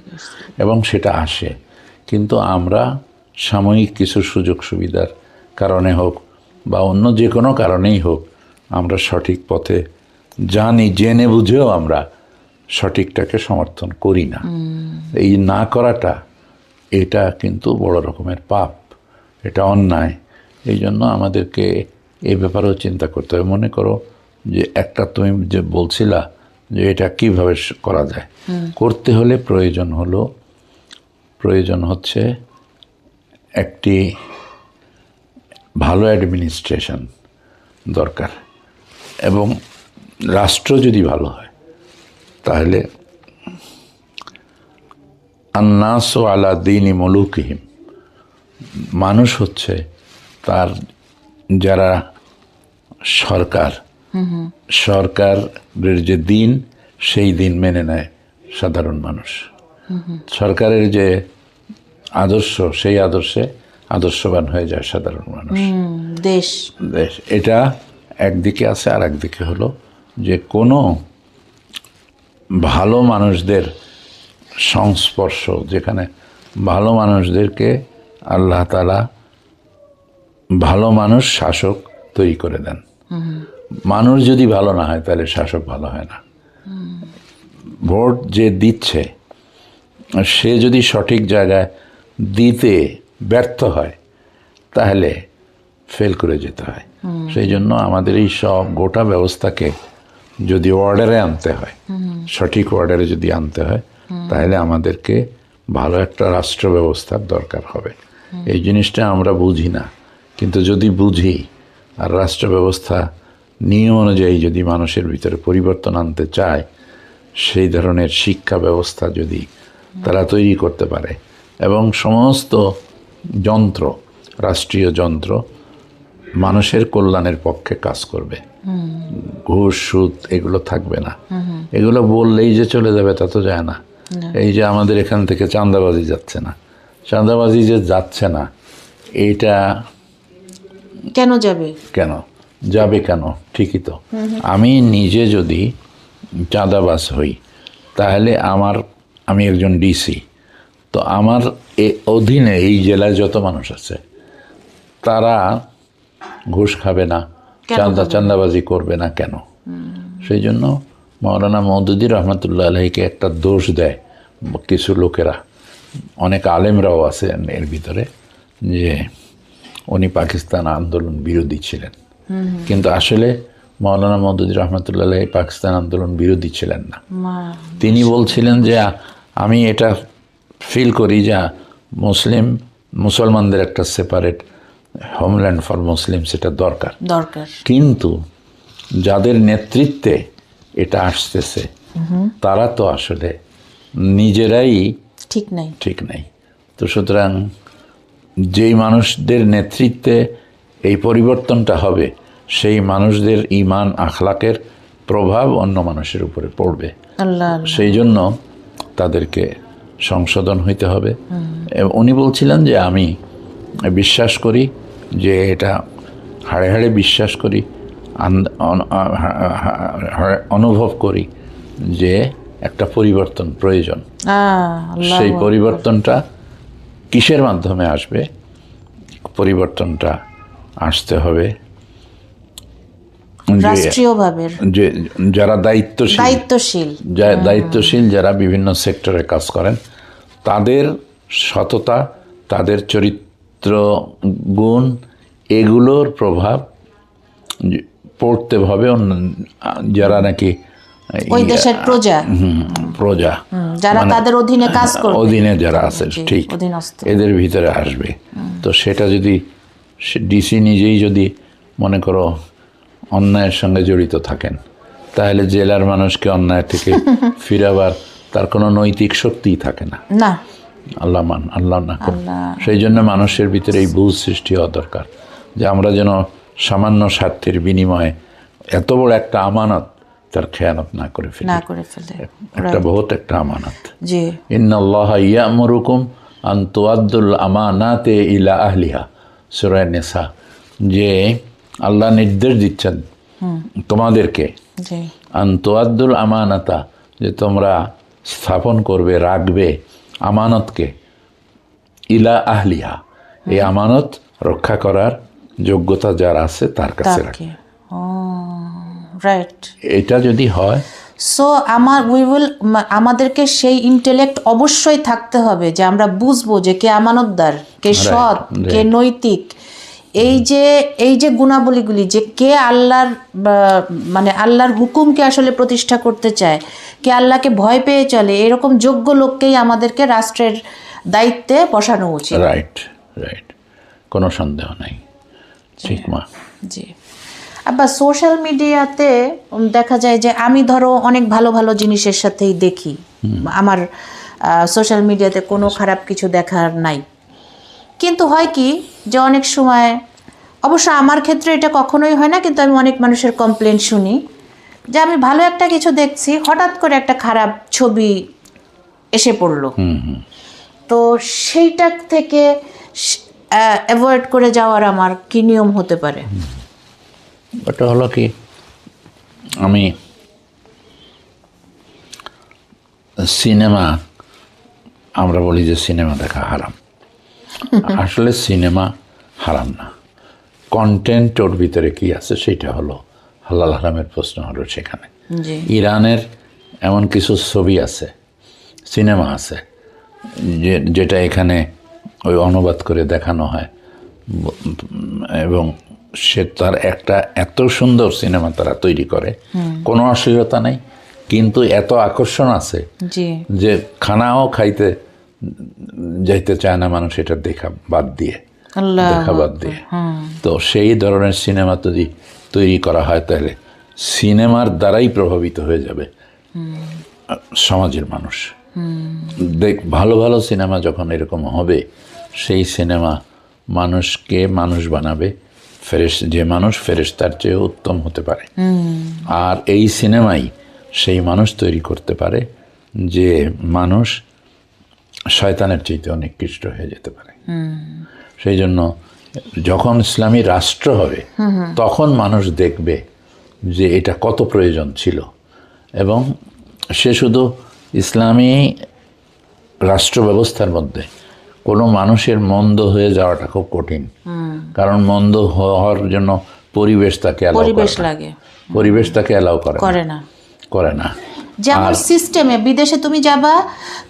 এবং সেটা আসে। কিন্তু আমরা সাময়িক কিছু সুযোগ সুবিধার কারণে হোক বা অন্য যে কোনো কারণেই হোক, আমরা সঠিক পথে জানি, জেনে বুঝেও আমরা সঠিকটাকে সমর্থন করি না। এই না করাটা এটা কিন্তু বড় রকমের পাপ, এটা অন্যায়। এই জন্য আমাদেরকে এই ব্যাপারেও চিন্তা করতে হবে। মনে করো যে একটা তুমি যে বলছিলা যে এটা কিভাবে করা যায়, করতে হলে প্রয়োজন হচ্ছে একটি ভালো অ্যাডমিনিস্ট্রেশন দরকার, এবং রাষ্ট্র যদি ভালো হয় তাহলে আন্নাস আলা দীনি মুলুকিহিম, মানুষ হচ্ছে তার যারা সরকারের যে দিন সেই দিন মেনে নেয় সাধারণ মানুষ। সরকারের যে আদর্শ সেই আদর্শে আদর্শবান হয়ে যায় সাধারণ মানুষ। দেশ এটা একদিকে আছে, আর একদিকে হলো যে কোনো ভালো মানুষদের সংস্পর্শ, যেখানে ভালো মানুষদেরকে আল্লাহ তাআলা ভালো মানুষ শাসক তৈরি করে দেন। মানুষ যদি ভালো না হয় তাহলে শাসক ভালো হয় না। ভোট যে দিচ্ছে সে যদি সঠিক জায়গায় দিতে ব্যর্থ হয় তাহলে ফেল করে যেতে হয়। সেই জন্য আমাদের এই সব গোটা ব্যবস্থাকে যদি অর্ডারে আনতে হয়, সঠিক অর্ডারে যদি আনতে হয়, তাহলে আমাদেরকে ভালো একটা রাষ্ট্র ব্যবস্থার দরকার হবে। এই জিনিসটা আমরা বুঝি না, কিন্তু যদি বুঝি আর রাষ্ট্র ব্যবস্থা নিয়ম অনুযায়ী যদি মানুষের ভিতরে পরিবর্তন আনতে চায়, সেই ধরনের শিক্ষা ব্যবস্থা যদি তারা তৈরি করতে পারে এবং সমস্ত যন্ত্র, রাষ্ট্রীয় যন্ত্র মানুষের কল্যাণের পক্ষে কাজ করবে, ঘুষ সুদ এগুলো থাকবে না। এগুলো বললেই যে চলে যাবে তা তো যায় না। এই যে আমাদের এখান থেকে চাঁদাবাজি যাচ্ছে না, চাঁদাবাজি যে যাচ্ছে না, এইটা কেন যাবে? কেন যাবে? কেন? ঠিকই তো। আমি নিজে যদি চাঁদাবাজ হই তাহলে আমি একজন ডিসি, তো আমার অধীনে এই জেলায় যত মানুষ আছে তারা ঘুষ খাবে না, চাঁদাবাজি করবে না কেন? সেই জন্য মৌলানা মওদুদী রহমতুল্লাহ আলাইকে একটা দোষ দেয় কিছু লোকেরা, অনেক আলেমরাও আছে এর ভিতরে, যে উনি পাকিস্তান আন্দোলন বিরোধী ছিলেন। কিন্তু আসলে মৌলানা মওদুদী রহমতুল্লাহ আলাইহি পাকিস্তান আন্দোলন বিরোধী ছিলেন না। তিনি বলছিলেন যে আমি এটা ফিল করি যে মুসলমানদের একটা সেপারেট হোমল্যান্ড ফর মুসলিম সেটা দরকার, কিন্তু যাদের নেতৃত্বে এটা আসতেছে তারা তো আসলে নিজেরাই ঠিক নাই। তো সুতরাং যেই মানুষদের নেতৃত্বে এই পরিবর্তনটা হবে সেই মানুষদের ঈমান আখলাকের প্রভাব অন্য মানুষের উপরে পড়বে। সেই জন্য তাদেরকে সংশোধন হইতে হবে। উনি বলছিলেন যে আমি বিশ্বাস করি যে এটা হাড়ে হাড়ে বিশ্বাস করি, অনুভব করি যে একটা পরিবর্তন প্রয়োজন। সেই পরিবর্তনটা কিসের মাধ্যমে আসবে? পরিবর্তনটা আসতে হবে রাষ্ট্রীয়ভাবে, যে যারা দায়িত্বশীল যারা বিভিন্ন সেক্টরে কাজ করেন, তাদের সততা, তাদের চরিত্র গুণ, এগুলোর প্রভাব পড়তে হবে যারা নাকি ওই দেশের প্রজা যারা তাদের অধীনে কাজ করবে, অধীনে যারা আছে, ঠিক এদের ভিতরে আসবে। তো সেটা যদি ডিসি নিজেই যদি মনে করো অন্যায়ের সঙ্গে জড়িত থাকেন, তাহলে জেলার মানুষকে অন্যায় থেকে ফিরাবার তার কোনো নৈতিক শক্তিই থাকে না। আল্লাহ না করুন। সেই জন্য মানুষের ভিতরে এই বুঝ সৃষ্টি হওয়া দরকার যে আমরা যেন সামান্য স্বার্থের বিনিময়ে এত বড় একটা আমানত তার খেয়ানত না করে ফেলে। একটা বহুত একটা আমানত। ইন্নাল্লাহা ইয়ামুরুকুম আন তুআদ্দুল আমানাতি ইলা আহলিহা, সূরা নিসা, যে আল্লাহ নির্দেশ দিচ্ছেন তোমাদেরকে আন তুআদ্দুল আমানাতা, যে তোমরা স্থাপন করবে, রাখবে আমানতকে, ইলা আহলিহা, এই আমানত রক্ষা করার যোগ্যতা যার আছে তার কাছে রাখবে। এটা যদি হয়, সো আমাদেরকে সেই ইন্টেলেক্ট অবশ্যই থাকতে হবে যে আমরা বুঝবো যে কে আমানতদার, কে সৎ, কে নৈতিক। এই যে গুণাবলীগুলি, যে কে আল্লাহর হুকুমকে আসলে প্রতিষ্ঠা করতে চায়, কে আল্লাহকে ভয় পেয়ে চলে, এরকম যোগ্য লোককেই আমাদেরকে রাষ্ট্রের দায়িত্বে বসানো উচিত। রাইট, কোনো সন্দেহ নাই। ঠিক মা। জি। আবার সোশ্যাল মিডিয়াতে দেখা যায় যে আমি ধরো অনেক ভালো ভালো জিনিসের সাথেই দেখি, আমার সোশ্যাল মিডিয়াতে কোনো খারাপ কিছু দেখার নাই, কিন্তু হয় কি যে অনেক সময়, অবশ্য আমার ক্ষেত্রে এটা কখনোই হয় না, কিন্তু আমি অনেক মানুষের কমপ্লেন শুনি যে আমি ভালো একটা কিছু দেখছি, হঠাৎ করে একটা খারাপ ছবি এসে পড়লো। তো সেইটা থেকে অ্যাভয়েড করে যাওয়ার আমার কি নিয়ম হতে পারে? ওটা হলো কি, আমি আমরা বলি যে সিনেমা দেখা হারাম। আসলে সিনেমা হারাম না, কন্টেন্ট ওর ভিতরে কি আছে সেটা হলো হালাল হারামের প্রশ্ন হলো সেখানে। ইরানের এমন কিছু ছবি আছে, সিনেমা আছে, যেটা এখানে ওই অনুবাদ করে দেখানো হয়, এবং সে তার একটা এত সুন্দর সিনেমা তারা তৈরি করে, কোনো অশ্লীলতা নেই, কিন্তু এত আকর্ষণ আছে যে খানাও খাইতে যাইতে চায় না মানুষ এটা দেখা বাদ দিয়ে। তো সেই ধরনের সিনেমা যদি তৈরি করা হয় তাহলে সিনেমার দ্বারাই প্রভাবিত হয়ে যাবে সমাজের মানুষ। ভালো ভালো সিনেমা যখন এরকম হবে, সেই সিনেমা মানুষকে মানুষ বানাবে, যে মানুষ ফেরেশতার চেয়ে উত্তম হতে পারে। আর এই সিনেমাই সেই মানুষ তৈরি করতে পারে যে মানুষ শয়তানের চাইতে অনেক নিকৃষ্ট হয়ে যেতে পারে। সেই জন্য যখন ইসলামী রাষ্ট্র হবে, তখন মানুষ দেখবে যে এটা কত প্রয়োজন ছিল। এবং সে শুধু ইসলামী রাষ্ট্র ব্যবস্থার মধ্যে কোনো মানুষের মন্দ হয়ে যাওয়াটা খুব কঠিন, কারণ মন্দ হওয়ার জন্য পরিবেশ তাকে অ্যালাউ করে না। যেমন সিস্টেমে বিদেশে তুমি যাবা,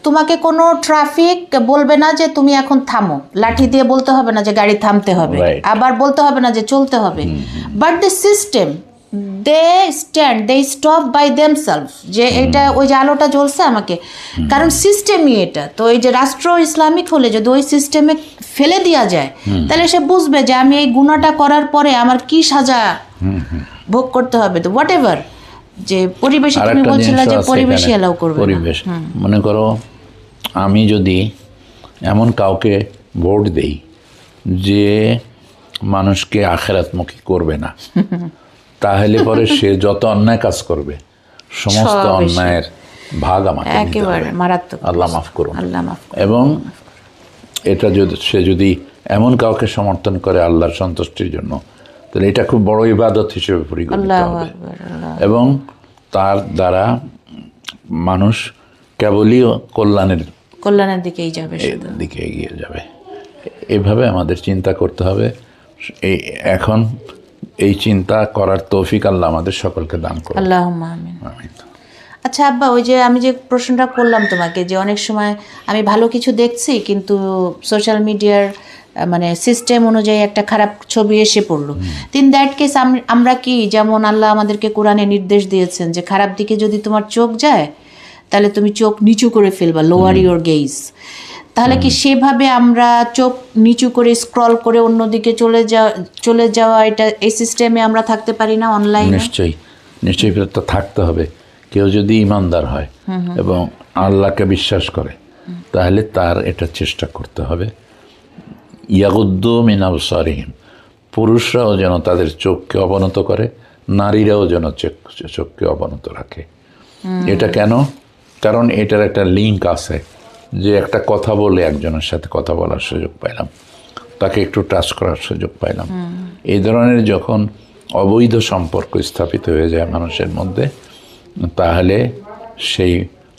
তোমাকে কোনো ট্রাফিক বলবে না যে তুমি এখন থামো, লাঠি দিয়ে বলতে হবে না যে গাড়ি থামতে হবে, আবার বলতে হবে না যে চলতে হবে। But the system they stop by themselves, যে এটা ওই যে আলোটা জ্বলছে আমাকে, কারণ সিস্টেমই এটা। তো এই যে রাষ্ট্র ইসলামিক হলে যদি ওই সিস্টেমে ফেলে দেওয়া যায়, তাহলে সে বুঝবে যে আমি এই গুনাহটা করার পরে আমার কি সাজা ভোগ করতে হবে। তো হোয়াট এভার, যে পরিবেশে তুমি বলছিলে যে পরিবেশই এলাও করবে। পরিবেশ মনে করো, আমি যদি এমন কাউকে ভোট দেই যে মানুষকে আখেরাতমুখী করবে না, তাহলে পরে সে যত অন্যায় কাজ করবে সমস্ত অন্যায়ের ভাগ আমাকে নিতে হবে। আল্লাহ মাফ করুন। এবং এটা সে যদি এমন কাউকে সমর্থন করে আল্লাহর সন্তুষ্টির জন্য, তাহলে এটা খুব বড় ইবাদত হিসেবে পরিগণিত হবে। এবং তার দ্বারা মানুষ কেবলই কল্যাণের দিকে এগিয়ে যাবে। এভাবে আমাদের চিন্তা করতে হবে। এখন এই চিন্তা করার তৌফিক আল্লাহ আমাদের সকলকে দান করুন। আল্লাহুম্মা আমিন। আচ্ছা আব্বা, ওই যে আমি যে প্রশ্নটা করলাম তোমাকে, যে অনেক সময় আমি ভালো কিছু দেখছি কিন্তু সোশ্যাল মিডিয়ার মানে সিস্টেম অনুযায়ী একটা খারাপ ছবি এসে পড়লো। ইন দ্যাট কেস আমরা কি, যেমন আল্লাহ আমাদেরকে কোরআনে নির্দেশ দিয়েছেন যে খারাপ দিকে যদি তোমার চোখ যায় তাহলে তুমি চোখ নিচু করে ফেলবা, লোয়ার ইউর গেজ। তাহলে কি সেভাবে আমরা চোখ নিচু করে স্ক্রল করে অন্যদিকে চলে যাওয়া, এটা এই সিস্টেমে আমরা থাকতে পারি না অনলাইনে? নিশ্চয়ই তো থাকতে হবে। কেউ যদি ইমানদার হয় এবং আল্লাহকে বিশ্বাস করে, তাহলে তার এটা চেষ্টা করতে হবে। ইয়াগুদ্দু মিন আবসারিহিম, পুরুষরাও যেন তাদের চোখকে অবনত করে, নারীরাও যেন চোখকে অবনত রাখে। এটা কেন? কারণ এটার একটা লিঙ্ক আছে, যে একটা কথা বলে একজনের সাথে কথা বলার সুযোগ পাইলাম, তাকে একটু টাচ করার সুযোগ পাইলাম। এই ধরনের যখন অবৈধ সম্পর্ক স্থাপিত হয়ে যায় মানুষের মধ্যে, তাহলে সেই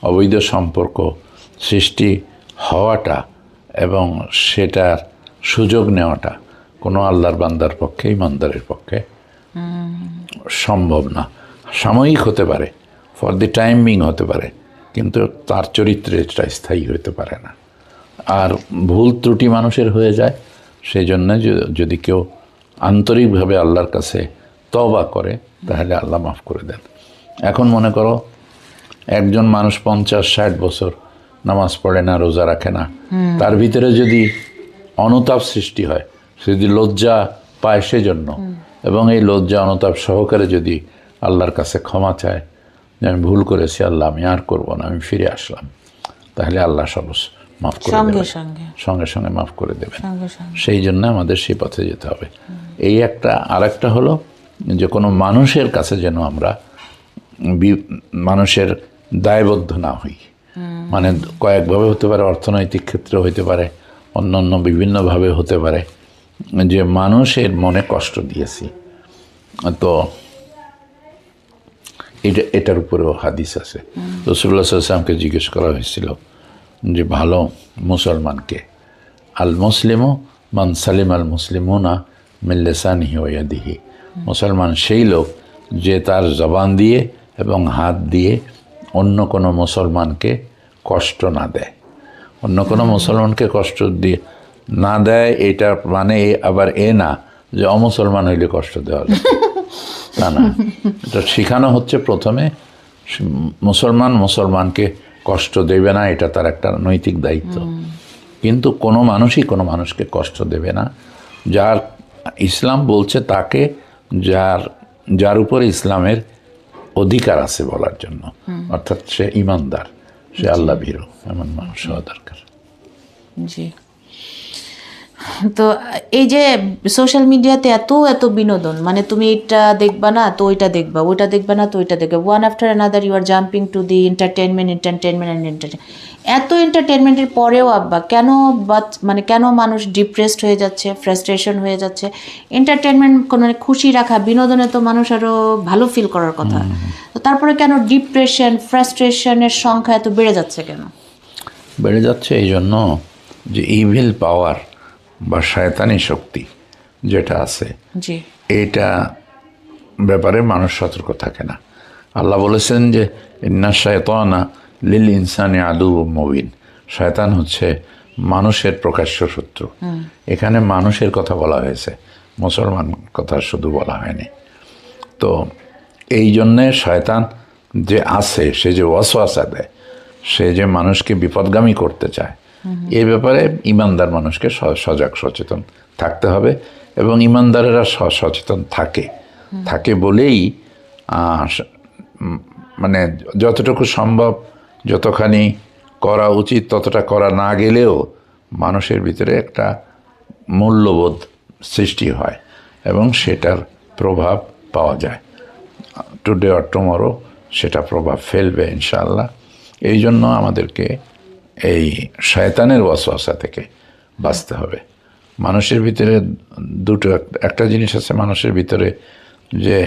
অবৈধ সম্পর্ক সৃষ্টি হওয়াটা এবং সেটার সুযোগ নেওয়াটা কোনো আল্লাহর বান্দার পক্ষে, ইমানদারের পক্ষে সম্ভব না। সাময়িক হতে পারে, ফর দি টাইম বিং হতে পারে, কিন্তু তার চরিত্রে এটা স্থায়ী হতে পারে না। আর ভুল ত্রুটি মানুষের হয়ে যায়, সেই জন্য যদি কেউ আন্তরিকভাবে আল্লাহর কাছে তওবা করে, তাহলে আল্লাহ মাফ করে দেন। এখন মনে করো একজন মানুষ 50-60 বছর নামাজ পড়ে না, রোজা রাখে না, তার ভিতরে যদি অনুতাপ সৃষ্টি হয়, সে যদি লজ্জা পায় সেজন্য, এবং এই লজ্জা অনুতাপ সহকারে যদি আল্লাহর কাছে ক্ষমা চায় যে আমি ভুল করেছি আল্লাহ, আমি আর করবো না, আমি ফিরে আসলাম, তাহলে আল্লাহ সব মাফ করে দেবেন, সঙ্গে সঙ্গে মাফ করে দেবেন। সেই জন্য আমাদের সেই পথে যেতে হবে। এই একটা। আর একটা হলো যে কোনো মানুষের কাছে যেন আমরা মানুষের দায়বদ্ধ না হই। মানে কয়েকভাবে হতে পারে, অর্থনৈতিক ক্ষেত্রে হতে পারে, অন্যান্য বিভিন্নভাবে হতে পারে, যে মানুষের মনে কষ্ট দিয়েছি। তো এটার উপরেও হাদিস আছে। রাসূলুল্লাহ সাল্লাল্লাহু আলাইহি ওয়াসাল্লামকে জিজ্ঞেস করা হয়েছিল যে ভালো মুসলমানকে, আল মুসলিমু মান সালিম আল মুসলিমুনা মিন লিসানিহি ওয়া ইয়াদিহি, মুসলমান সেই লোক যে তার জবান দিয়ে এবং হাত দিয়ে অন্য কোনো মুসলমানকে কষ্ট না দেয়। অন্য কোনো মুসলমানকে কষ্ট দিয়ে না দেয়, এটা মানে আবার না যে অমুসলমান হইলে কষ্ট দেওয়া যায়, তা না। এটা শেখানো হচ্ছে প্রথমে, মুসলমানকে কষ্ট দেবে না, এটা তার একটা নৈতিক দায়িত্ব। কিন্তু কোনো মানুষই কোনো মানুষকে কষ্ট দেবে না। যার ইসলাম বলছে তাকে, যার উপরে ইসলামের অধিকার আছে বলার জন্য, অর্থাৎ সে ইমানদার, সে আল্লাহ ভীরু, এমন মানুষ হওয়া দরকার। জি। তো এই যে সোশ্যাল মিডিয়াতে এত এত বিনোদন, মানে তুমি এটা দেখবা না তো ওইটা দেখবা, ওইটা দেখবা না তো ওইটা দেখবা, one after another you are jumping to the entertainment এত এন্টারটেনমেন্টের পরেও আব্বা কেন মানে কেন মানুষ ডিপ্রেসড হয়ে যাচ্ছে, ফ্রাস্ট্রেশন হয়ে যাচ্ছে? এন্টারটেনমেন্ট কোনো খুশি রাখা, বিনোদনে তো মানুষ আরও ভালো ফিল করার কথা, তো তারপরে কেন ডিপ্রেশন ফ্রাস্ট্রেশনের সংখ্যা এত বেড়ে যাচ্ছে কেন? বেড়ে যাচ্ছে এই জন্য যে ইভিল পাওয়ার বা শয়তানি শক্তি যেটা আছে, জি, এটা ব্যাপারে মানুষ সতর্ক থাকে না। আল্লাহ বলেছেন যে ইন্না শায়তানা লিল ইনসানি আদুউম মুবিন, শয়তান হচ্ছে মানুষের প্রকাশ্য শত্রু। এখানে মানুষের কথা বলা হয়েছে, মুসলমান কথা শুধু বলা হয়নি। তো এই জন্যে শয়তান যে আছে, সে যে ওয়াসওয়াসা দেয়, সে যে মানুষকে বিপদগামী করতে চায়, এই ব্যাপারে ইমানদার মানুষকে সজাগ সচেতন থাকতে হবে। এবং ইমানদারেরা সচেতন থাকে বলেই মানে যতটুকু সম্ভব, যতখানি করা উচিত ততটা করা না গেলেও মানুষের ভিতরে একটা মূল্যবোধ সৃষ্টি হয় এবং সেটার প্রভাব পাওয়া যায়। টুডে অর টুমরো সেটা প্রভাব ফেলবে ইনশাআল্লাহ। এই জন্য আমাদেরকে এই শয়তানের ওয়াসওয়াসা থেকে বাঁচতে হবে। মানুষের ভিতরে একটা জিনিস আছে মানুষের ভিতরে, যে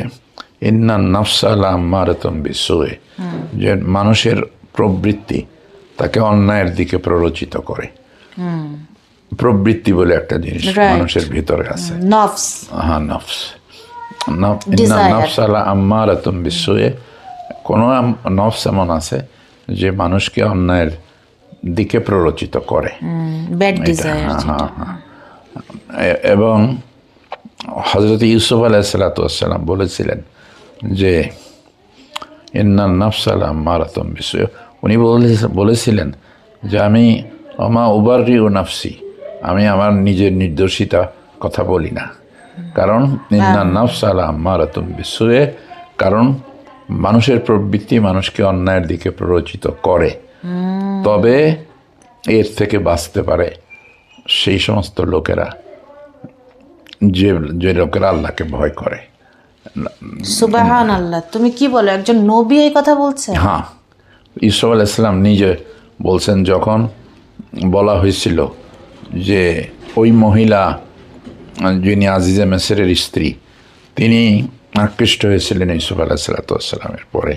ইন্নান নাফসা লাম্মারাতুম বিসুয়ে, যে মানুষের প্রবৃত্তি তাকে অন্যায়ের দিকে প্ররোচিত করে। প্রবৃত্তি বলে একটা জিনিস মানুষের ভিতরে আছে, নফস। হ্যাঁ, নফস। ইন্নান নাফসা লাম্মারাতুম বিসুয়ে, কোনো নফস এমন আছে যে মানুষকে অন্যায়ের দিকে প্ররোচিত করে, ব্যাড ডিজায়ার। এবং হযরত ইউসুফ আলাইহিসসালাম বলেছিলেন যে ইন্নান নাফসা লাম্মারাতুম বিসুয়ে, উনি বলেছিলেন যে আমি ওমা উবাররিউ নাফসি, আমি আমার নিজের নির্দোষিতা কথা বলি না, কারণ ইন্নান নাফসা লাম্মারাতুম বিসুয়ে, কারণ মানুষের প্রবৃত্তি মানুষকে অন্যায়ের দিকে প্ররোচিত করে। তবে এর থেকে বাঁচতে পারে সেই সমস্ত লোকেরা, যে লোকেরা আল্লাহকে ভয় করে। সুবহানাল্লাহ, তুমি কি বলো, একজন নবী এই কথা বলছেন? হ্যাঁ, ইউসুফ আলাইহিস সালাম নিজে বলছেন, যখন বলা হয়েছিল যে ওই মহিলা যিনি আজিজে মেসরের স্ত্রী, তিনি আকৃষ্ট হয়েছিলেন ইউসুফ আলাইহিসসালামের পরে।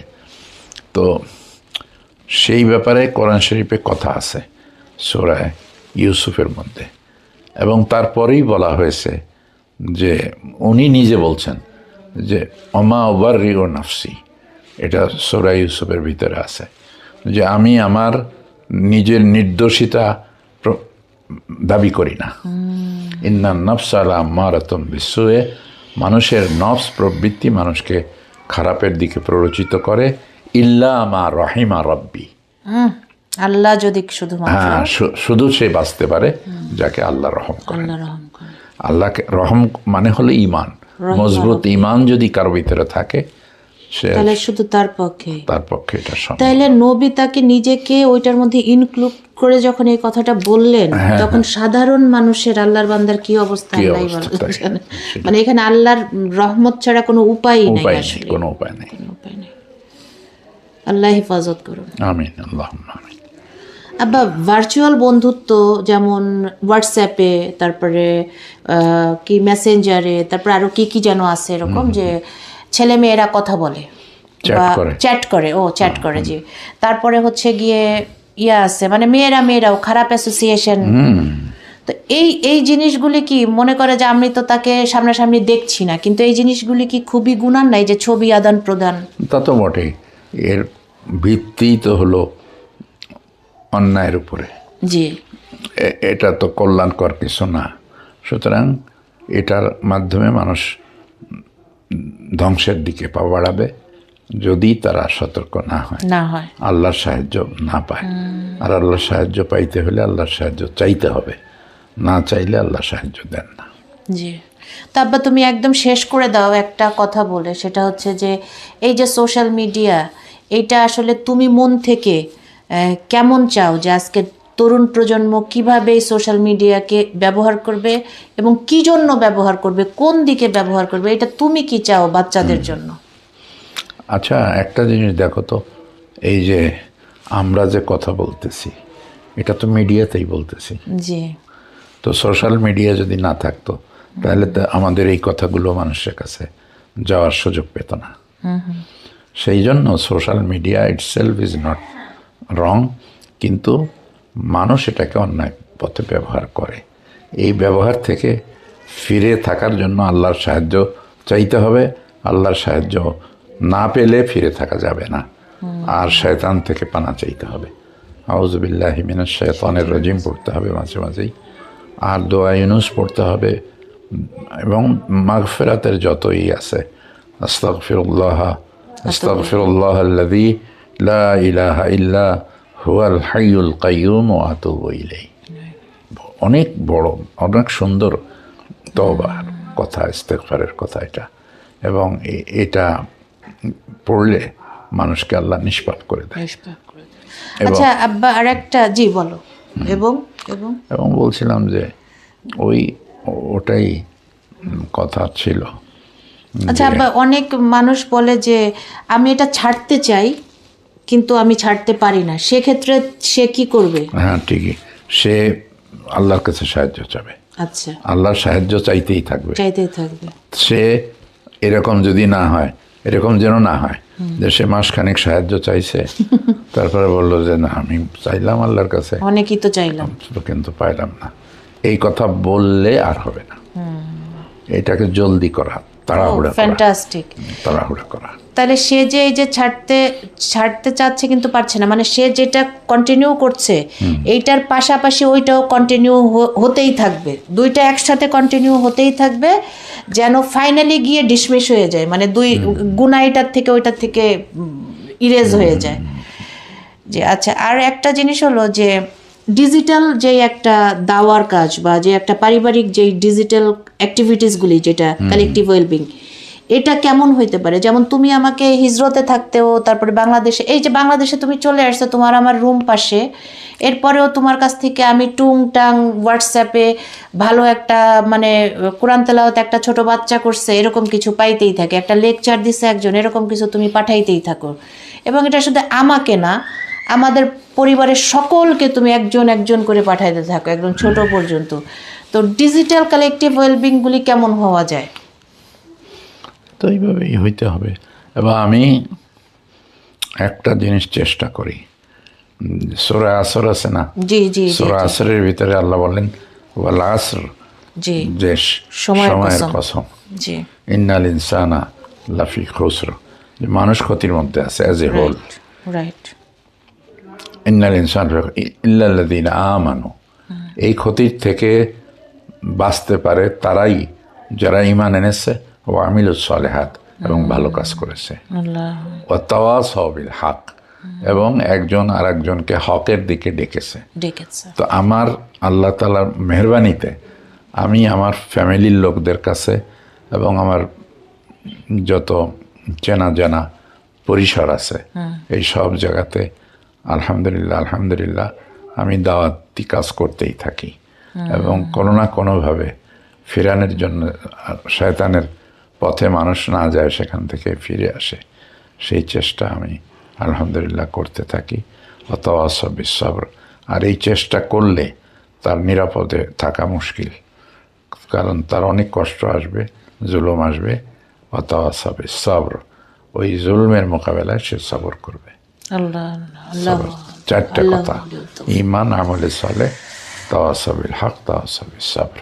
তো সেই ব্যাপারে কোরআন শরীফে কথা আছে সূরা ইউসুফের মধ্যে, এবং তারপরেই বলা হয়েছে যে উনি নিজে বলছেন যে ওমা উবাররিউ নাফসি, এটা সূরা ইউসুফের ভিতরে আছে, যে আমি আমার নিজের নির্দোষিতা দাবি করি না। ইন্নান নাফসা লাম্মারাতুম বিসুয়ে, মানুষের নফস প্রবৃত্তি মানুষকে খারাপের দিকে প্ররোচিত করে, ইল্লা মা রহিমা রব্বি, আল্লাহ যদি হ্যাঁ, শুধু সে বাঁচতে পারে যাকে আল্লাহ রহম করে। আল্লাহকে রহম মানে হলো ইমান, মজবুত ইমান যদি কারো ভিতরে থাকে, তাহলে শুধু তার পক্ষে এটা সম্ভব। তাইলে নবী তাকে নিজেকে ওইটার মধ্যে ইনক্লুড করে যখন এই কথাটা বললেন, তখন সাধারণ মানুষের, আল্লাহর বান্দার কি অবস্থা আল্লাহ জানে। মানে এখানে আল্লাহর রহমত ছাড়া কোনো উপায় নেই, আসলে কোনো উপায় নেই। আল্লাহ হেফাজত করুন, আমিন, আল্লাহুম্মা আমিন। আব্বা, ভার্চুয়াল বন্ধুত্ব যেমন হোয়াটসঅ্যাপে, তারপরে কি মেসেঞ্জারে, তারপরে আরো কি কি যেন আছে এরকম, যে ছেলে মেয়েরা কথা বলে, চ্যাট করে, জি। তারপরে হচ্ছে গিয়ে আছে, মানে মেয়েরাও খারাপ অ্যাসোসিয়েশন। তো এই জিনিসগুলি কি মনে করে যে আমি তো তাকে সামনাসামনি দেখছি না, কিন্তু এই জিনিসগুলি কি খুবই গুনার নাই, যে ছবি আদান প্রদান? তা তো বটেই, এর ভিত্তি তো হলো অন্যায়ের উপরে, জি। এটা তো কল্যাণকর কিছু না। সুতরাং এটার মাধ্যমে মানুষ ধ্বংসের দিকে পা বাড়াবে যদি তারা সতর্ক না হয়, আল্লাহর সাহায্য না পায়। আর আল্লাহর সাহায্য পাইতে হলে আল্লাহর সাহায্য চাইতে হবে, না চাইলে আল্লাহ সাহায্য দেন না। জি। তো আব্বা তুমি একদম শেষ করে দাও একটা কথা বলে, সেটা হচ্ছে যে এই যে সোশ্যাল মিডিয়া, এটা আসলে তুমি মন থেকে কেমন চাও যে আজকে তরুণ প্রজন্ম কিভাবে এই সোশ্যাল মিডিয়াকে ব্যবহার করবে এবং কি জন্য ব্যবহার করবে, কোন দিকে ব্যবহার করবে, এটা তুমি কি চাও বাচ্চাদের জন্য? আচ্ছা, একটা জিনিস দেখো তো, এই যে আমরা যে কথা বলতেছি এটা তো মিডিয়াতেই বলতেছি। জি। তো সোশ্যাল মিডিয়া যদি না থাকতো তাহলে তো আমাদের এই কথাগুলো মানুষের কাছে যাওয়ার সুযোগ পেত না। সেই জন্য social media itself is not wrong, কিন্তু মানুষ এটাকে অন্যায় পথে ব্যবহার করে। এই ব্যবহার থেকে ফিরে থাকার জন্য আল্লাহর সাহায্য চাইতে হবে। আল্লাহর সাহায্য না পেলে ফিরে থাকা যাবে না, আর শয়তান থেকে পানা চাইতে হবে। আউযু বিল্লাহি মিনাশ শাইতানির রাজিম পড়তে হবে মাঝে মাঝেই, আর দোয়া ইউনুস পড়তে হবে, এবং মাগফিরাতের যতই আছে, আস্তাগফিরুল্লাহ আস্তাগফিরুল্লাহ আল্লাযী লা ইলাহা ইল্লা হুয়াল হাইয়ুল কাইয়্যুম ওয়া আতুবু ইলাইহি। অনেক বড়, অনেক সুন্দর তওবার কথা, ইস্তেগফারের কথা এটা, এবং এটা পড়লে মানুষকে আল্লাহ নিষ্পাপ করে দেয়। আচ্ছা আব্বা, আর একটা, জি বলো। এবং এবং এবং বলছিলাম যে ওটাই কথা ছিল। আচ্ছা আব্বা, অনেক মানুষ বলে যে আমি এটা ছাড়তে চাই কিন্তু আমি ছাড়তে পারি না, সেক্ষেত্রে সে কি করবে? হ্যাঁ ঠিকই, সে আল্লাহর কাছে সাহায্য চাবে। আচ্ছা, আল্লাহর সাহায্য চাইতেই থাকবে। সে এরকম যদি না হয়, এরকম যেন না হয় যে সে মাসখানেক সাহায্য চাইছে তারপরে বললো যে না আমি চাইলাম আল্লাহর কাছে, অনেকই তো চাইলাম কিন্তু পাইলাম না। এই কথা বললে আর হবে না। এটাকে জলদি করা, তাড়াহুড়া করা, ফ্যান্টাস্টিক, তাড়াহুড়া করা। তাহলে সে যে এই যে ছাড়তে চাচ্ছে কিন্তু পারছে না, মানে সে যেটা কন্টিনিউ করছে এইটার পাশাপাশি ওইটাও কন্টিনিউ হতেই থাকবে, দুইটা একসাথে কন্টিনিউ হতেই থাকবে, যেন ফাইনালি গিয়ে ডিসমিস হয়ে যায়, মানে দুই গুণা এটার থেকে ওইটার থেকে ইরেজ হয়ে যায়। যে আচ্ছা, আর একটা জিনিস হলো যে ডিজিটাল যে একটা দাওয়ার কাজ বা যে একটা পারিবারিক যে ডিজিটাল অ্যাক্টিভিটিসগুলি, যেটা কালেকটিভ ওয়েলবিং, এটা কেমন হইতে পারে? যেমন তুমি আমাকে হিজরতে থাকতেও, তারপরে বাংলাদেশে, এই যে বাংলাদেশে তুমি চলে আসছো, তোমার আমার রুম পাশে, এরপরেও তোমার কাছ থেকে আমি টুংটাং হোয়াটসঅ্যাপে ভালো একটা মানে কোরআন তেলাওয়াত একটা ছোট বাচ্চা করছে এরকম কিছু পাইতেই থাকে, একটা লেকচার দিছে একজন, এরকম কিছু তুমি পাঠাইতেই থাকো। এবং এটা শুধু আমাকে না, আমাদের পরিবারের সকলকে তুমি একজন একজন করে পাঠাইতে থাকো, একদম ছোট পর্যন্ত। তো ডিজিটাল কালেকটিভ ওয়েলবিংগুলি কেমন হওয়া যায়? তো এইভাবেই হইতে হবে। এবং আমি একটা জিনিস চেষ্টা করি, সূরা আসর আছে না, জি জি, সূরা আসরের ভিতরে আল্লাহ বলেন ওয়াল আসর, জি, যে সময়ের কসম, কসম, জি, ইন্নাল ইনসানা লাফি খুসর, যে মানুষ ক্ষতির মধ্যে আছে অ্যাজ এ হোল। রাইট। ইন্নাল ইনসান ইল্লাল্লাযীনা আমানু, এই ক্ষতির থেকে বাঁচতে পারে তারাই যারা ঈমান এনেছে ও আমিলুস সালেহাত, এবং ভালো কাজ করেছে, ওয়া তাওয়াসাউ বিল হক, এবং একজন আর একজনকে হকের দিকে ডেকেছে। তো আমার আল্লাহ তাআলার মেহেরবানিতে আমি আমার ফ্যামিলির লোকদের কাছে এবং আমার যত চেনা জানা পরিসর আছে এই সব জায়গাতে আলহামদুলিল্লাহ আলহামদুলিল্লাহ আমি দাওয়াতি কাজ করতেই থাকি, এবং কোনো না কোনোভাবে ফিরানোর জন্য, শয়তানের পথে মানুষ না যায় সেখান থেকে ফিরে আসে, সেই চেষ্টা আমি আলহামদুলিল্লাহ করতে থাকি। ওয়াতাওয়াসাউ বিস-সবর, আর এই চেষ্টা করলে তার নিরাপদে থাকা মুশকিল, কারণ তার অনেক কষ্ট আসবে, জুলুম আসবে। ওয়াতাওয়াসাউ বিস-সবর, ওই জুলমের মোকাবেলায় সে সবর করবে। চারটা কথা, ঈমান, আমলে সালেহ, তাওয়াসাউ বিল হক, তাওয়াসাউ বিস-সবর।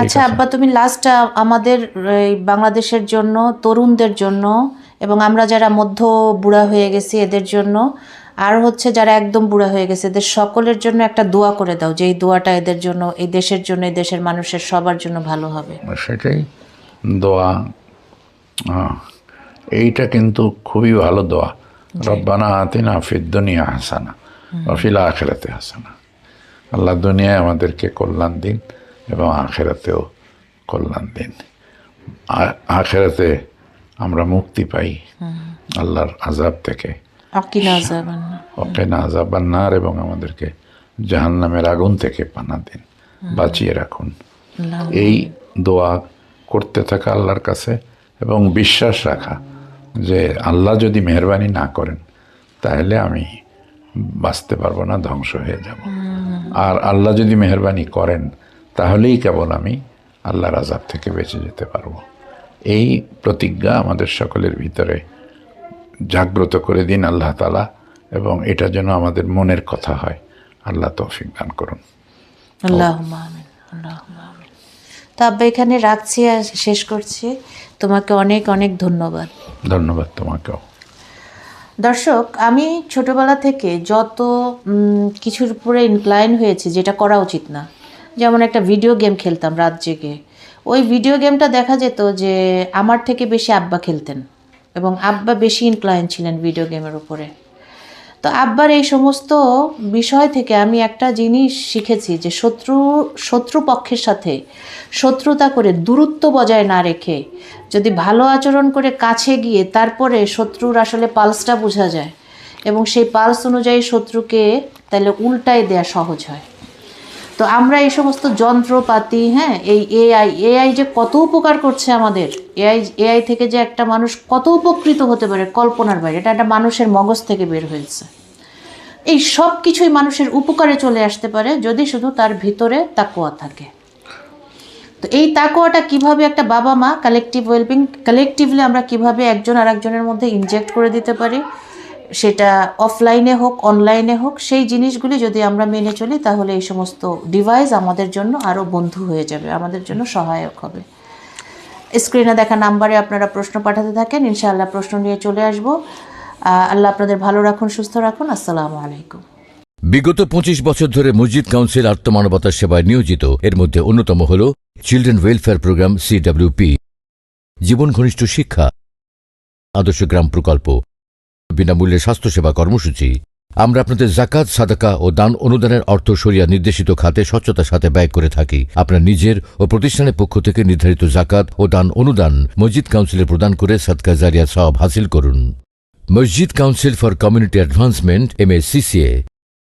আচ্ছা আব্বা, তুমি লাস্ট আমাদের বাংলাদেশের জন্য, তরুণদের জন্য, এবং আমরা যারা মধ্য বুড়া হয়ে গেছি এদের জন্য, আর হচ্ছে যারা একদম বুড়া হয়ে গেছে এদের সকলের জন্য একটা দোয়া করে দাও, যে এই দোয়াটা এদের জন্য, এই দেশের জন্য, এই দেশের মানুষের সবার জন্য ভালো হবে। সেটাই দোয়া, এইটা কিন্তু খুবই ভালো দোয়া। রব্বানা আতিনা ফিদ দুনিয়া হাসানা ওয়া ফিল আখিরাতি হাসানা, আল্লাহ দুনিয়ায় আমাদেরকে কল্যাণ দিন এবং আখেরাতেও কল্যাণ দিন। আখেরাতে আমরা মুক্তি পাই আল্লাহর আযাব থেকে, আকিনা আযাবান। ওয়াকিনা আযাবান নার, এবং আমাদেরকে জাহান্নামের আগুন থেকে পানা দিন, বাঁচিয়ে রাখুন। এই দোয়া করতে থাকা আল্লাহর কাছে এবং বিশ্বাস রাখা যে আল্লাহ যদি মেহেরবানি না করেন তাহলে আমি বাঁচতে পারবো না, ধ্বংস হয়ে যাব। আর আল্লাহ যদি মেহেরবানি করেন তাহলেই কেবল আমি আল্লাহর আযাব থেকে বেঁচে যেতে পারবো। এই প্রতিজ্ঞা আমাদের সকলের ভিতরে জাগ্রত করে দিন আল্লাহ তাআলা, এবং এটা যেন আমাদের মনের কথা হয়। আল্লাহ তৌফিক দান করুন। আল্লাহুম্মা আমিন, আল্লাহুম্মা আমিন। তো আব্বা এখানে রাখছি আর শেষ করছি। তোমাকে অনেক অনেক ধন্যবাদ। ধন্যবাদ তোমাকেও। দর্শক, আমি ছোটবেলা থেকে যত কিছুর উপরে ইনক্লাইন হয়েছি যেটা করা উচিত না, যেমন একটা ভিডিও গেম খেলতাম রাত জেগে। ওই ভিডিও গেমটা দেখা যেত যে আমার থেকে বেশি আব্বা খেলতেন, এবং আব্বা বেশি ইনক্লাইন ছিলেন ভিডিও গেমের উপরে। তো আব্বার এই সমস্ত বিষয় থেকে আমি একটা জিনিস শিখেছি যে শত্রুপক্ষের সাথে শত্রুতা করে দূরত্ব বজায় না রেখে যদি ভালো আচরণ করে কাছে গিয়ে তারপরে শত্রুর আসলে পালসটা বোঝা যায়, এবং সেই পালস অনুযায়ী শত্রুকে তাহলে উল্টায় দেয়া সহজ হয়। তো আমরা এই সমস্ত যন্ত্রপাতি, হ্যাঁ, এই এআই যে কত উপকার করছে আমাদের, এআই থেকে যে একটা মানুষ কত উপকৃত হতে পারে কল্পনার বাইরে। এটা একটা মানুষের মগজ থেকে বের হয়েছে। এই সব কিছুই মানুষের উপকারে চলে আসতে পারে যদি শুধু তার ভিতরে তাকওয়া থাকে। তো এই তাকওয়াটা কিভাবে একটা বাবা মা কালেকটিভলি আমরা কিভাবে একজন আর একজনের মধ্যে ইনজেক্ট করে দিতে পারি, সেটা অফলাইনে হোক অনলাইনে হোক, সেই জিনিসগুলি যদি আমরা মেনে চলি তাহলে এই সমস্ত ডিভাইস আমাদের জন্য আরও বন্ধু হয়ে যাবে, আমাদের জন্য সহায়ক হবে। স্ক্রিনে দেখা নাম্বারে আপনারা প্রশ্ন পাঠাতে থাকেন, ইনশাআল্লাহ প্রশ্ন নিয়ে চলে আসবো। আল্লাহ আপনাদের ভালো রাখুন, সুস্থ রাখুন। আসসালামু আলাইকুম। বিগত 25 বছর ধরে মসজিদ কাউন্সিল আত্মমানবতার সেবায় নিয়োজিত। এর মধ্যে অন্যতম হল চিলড্রেন ওয়েলফেয়ার প্রোগ্রাম CWP, জীবন ঘনিষ্ঠ শিক্ষা, আদর্শ গ্রাম প্রকল্প, বিনামূল্যে স্বাস্থ্যসেবা কর্মসূচি। আমরা আপনাদের যাকাত, সাদাকা ও দান অনুদানের অর্থ শরিয়া নির্দেশিত খাতে স্বচ্ছতার সাথে ব্যয় করে থাকি। আপনার নিজের ও প্রতিষ্ঠানের পক্ষ থেকে নির্ধারিত যাকাত ও দান অনুদান মসজিদ কাউন্সিলে প্রদান করে সাদকা জারিয়া সওয়াব হাসিল করুন। মসজিদ council for community advancement MACCA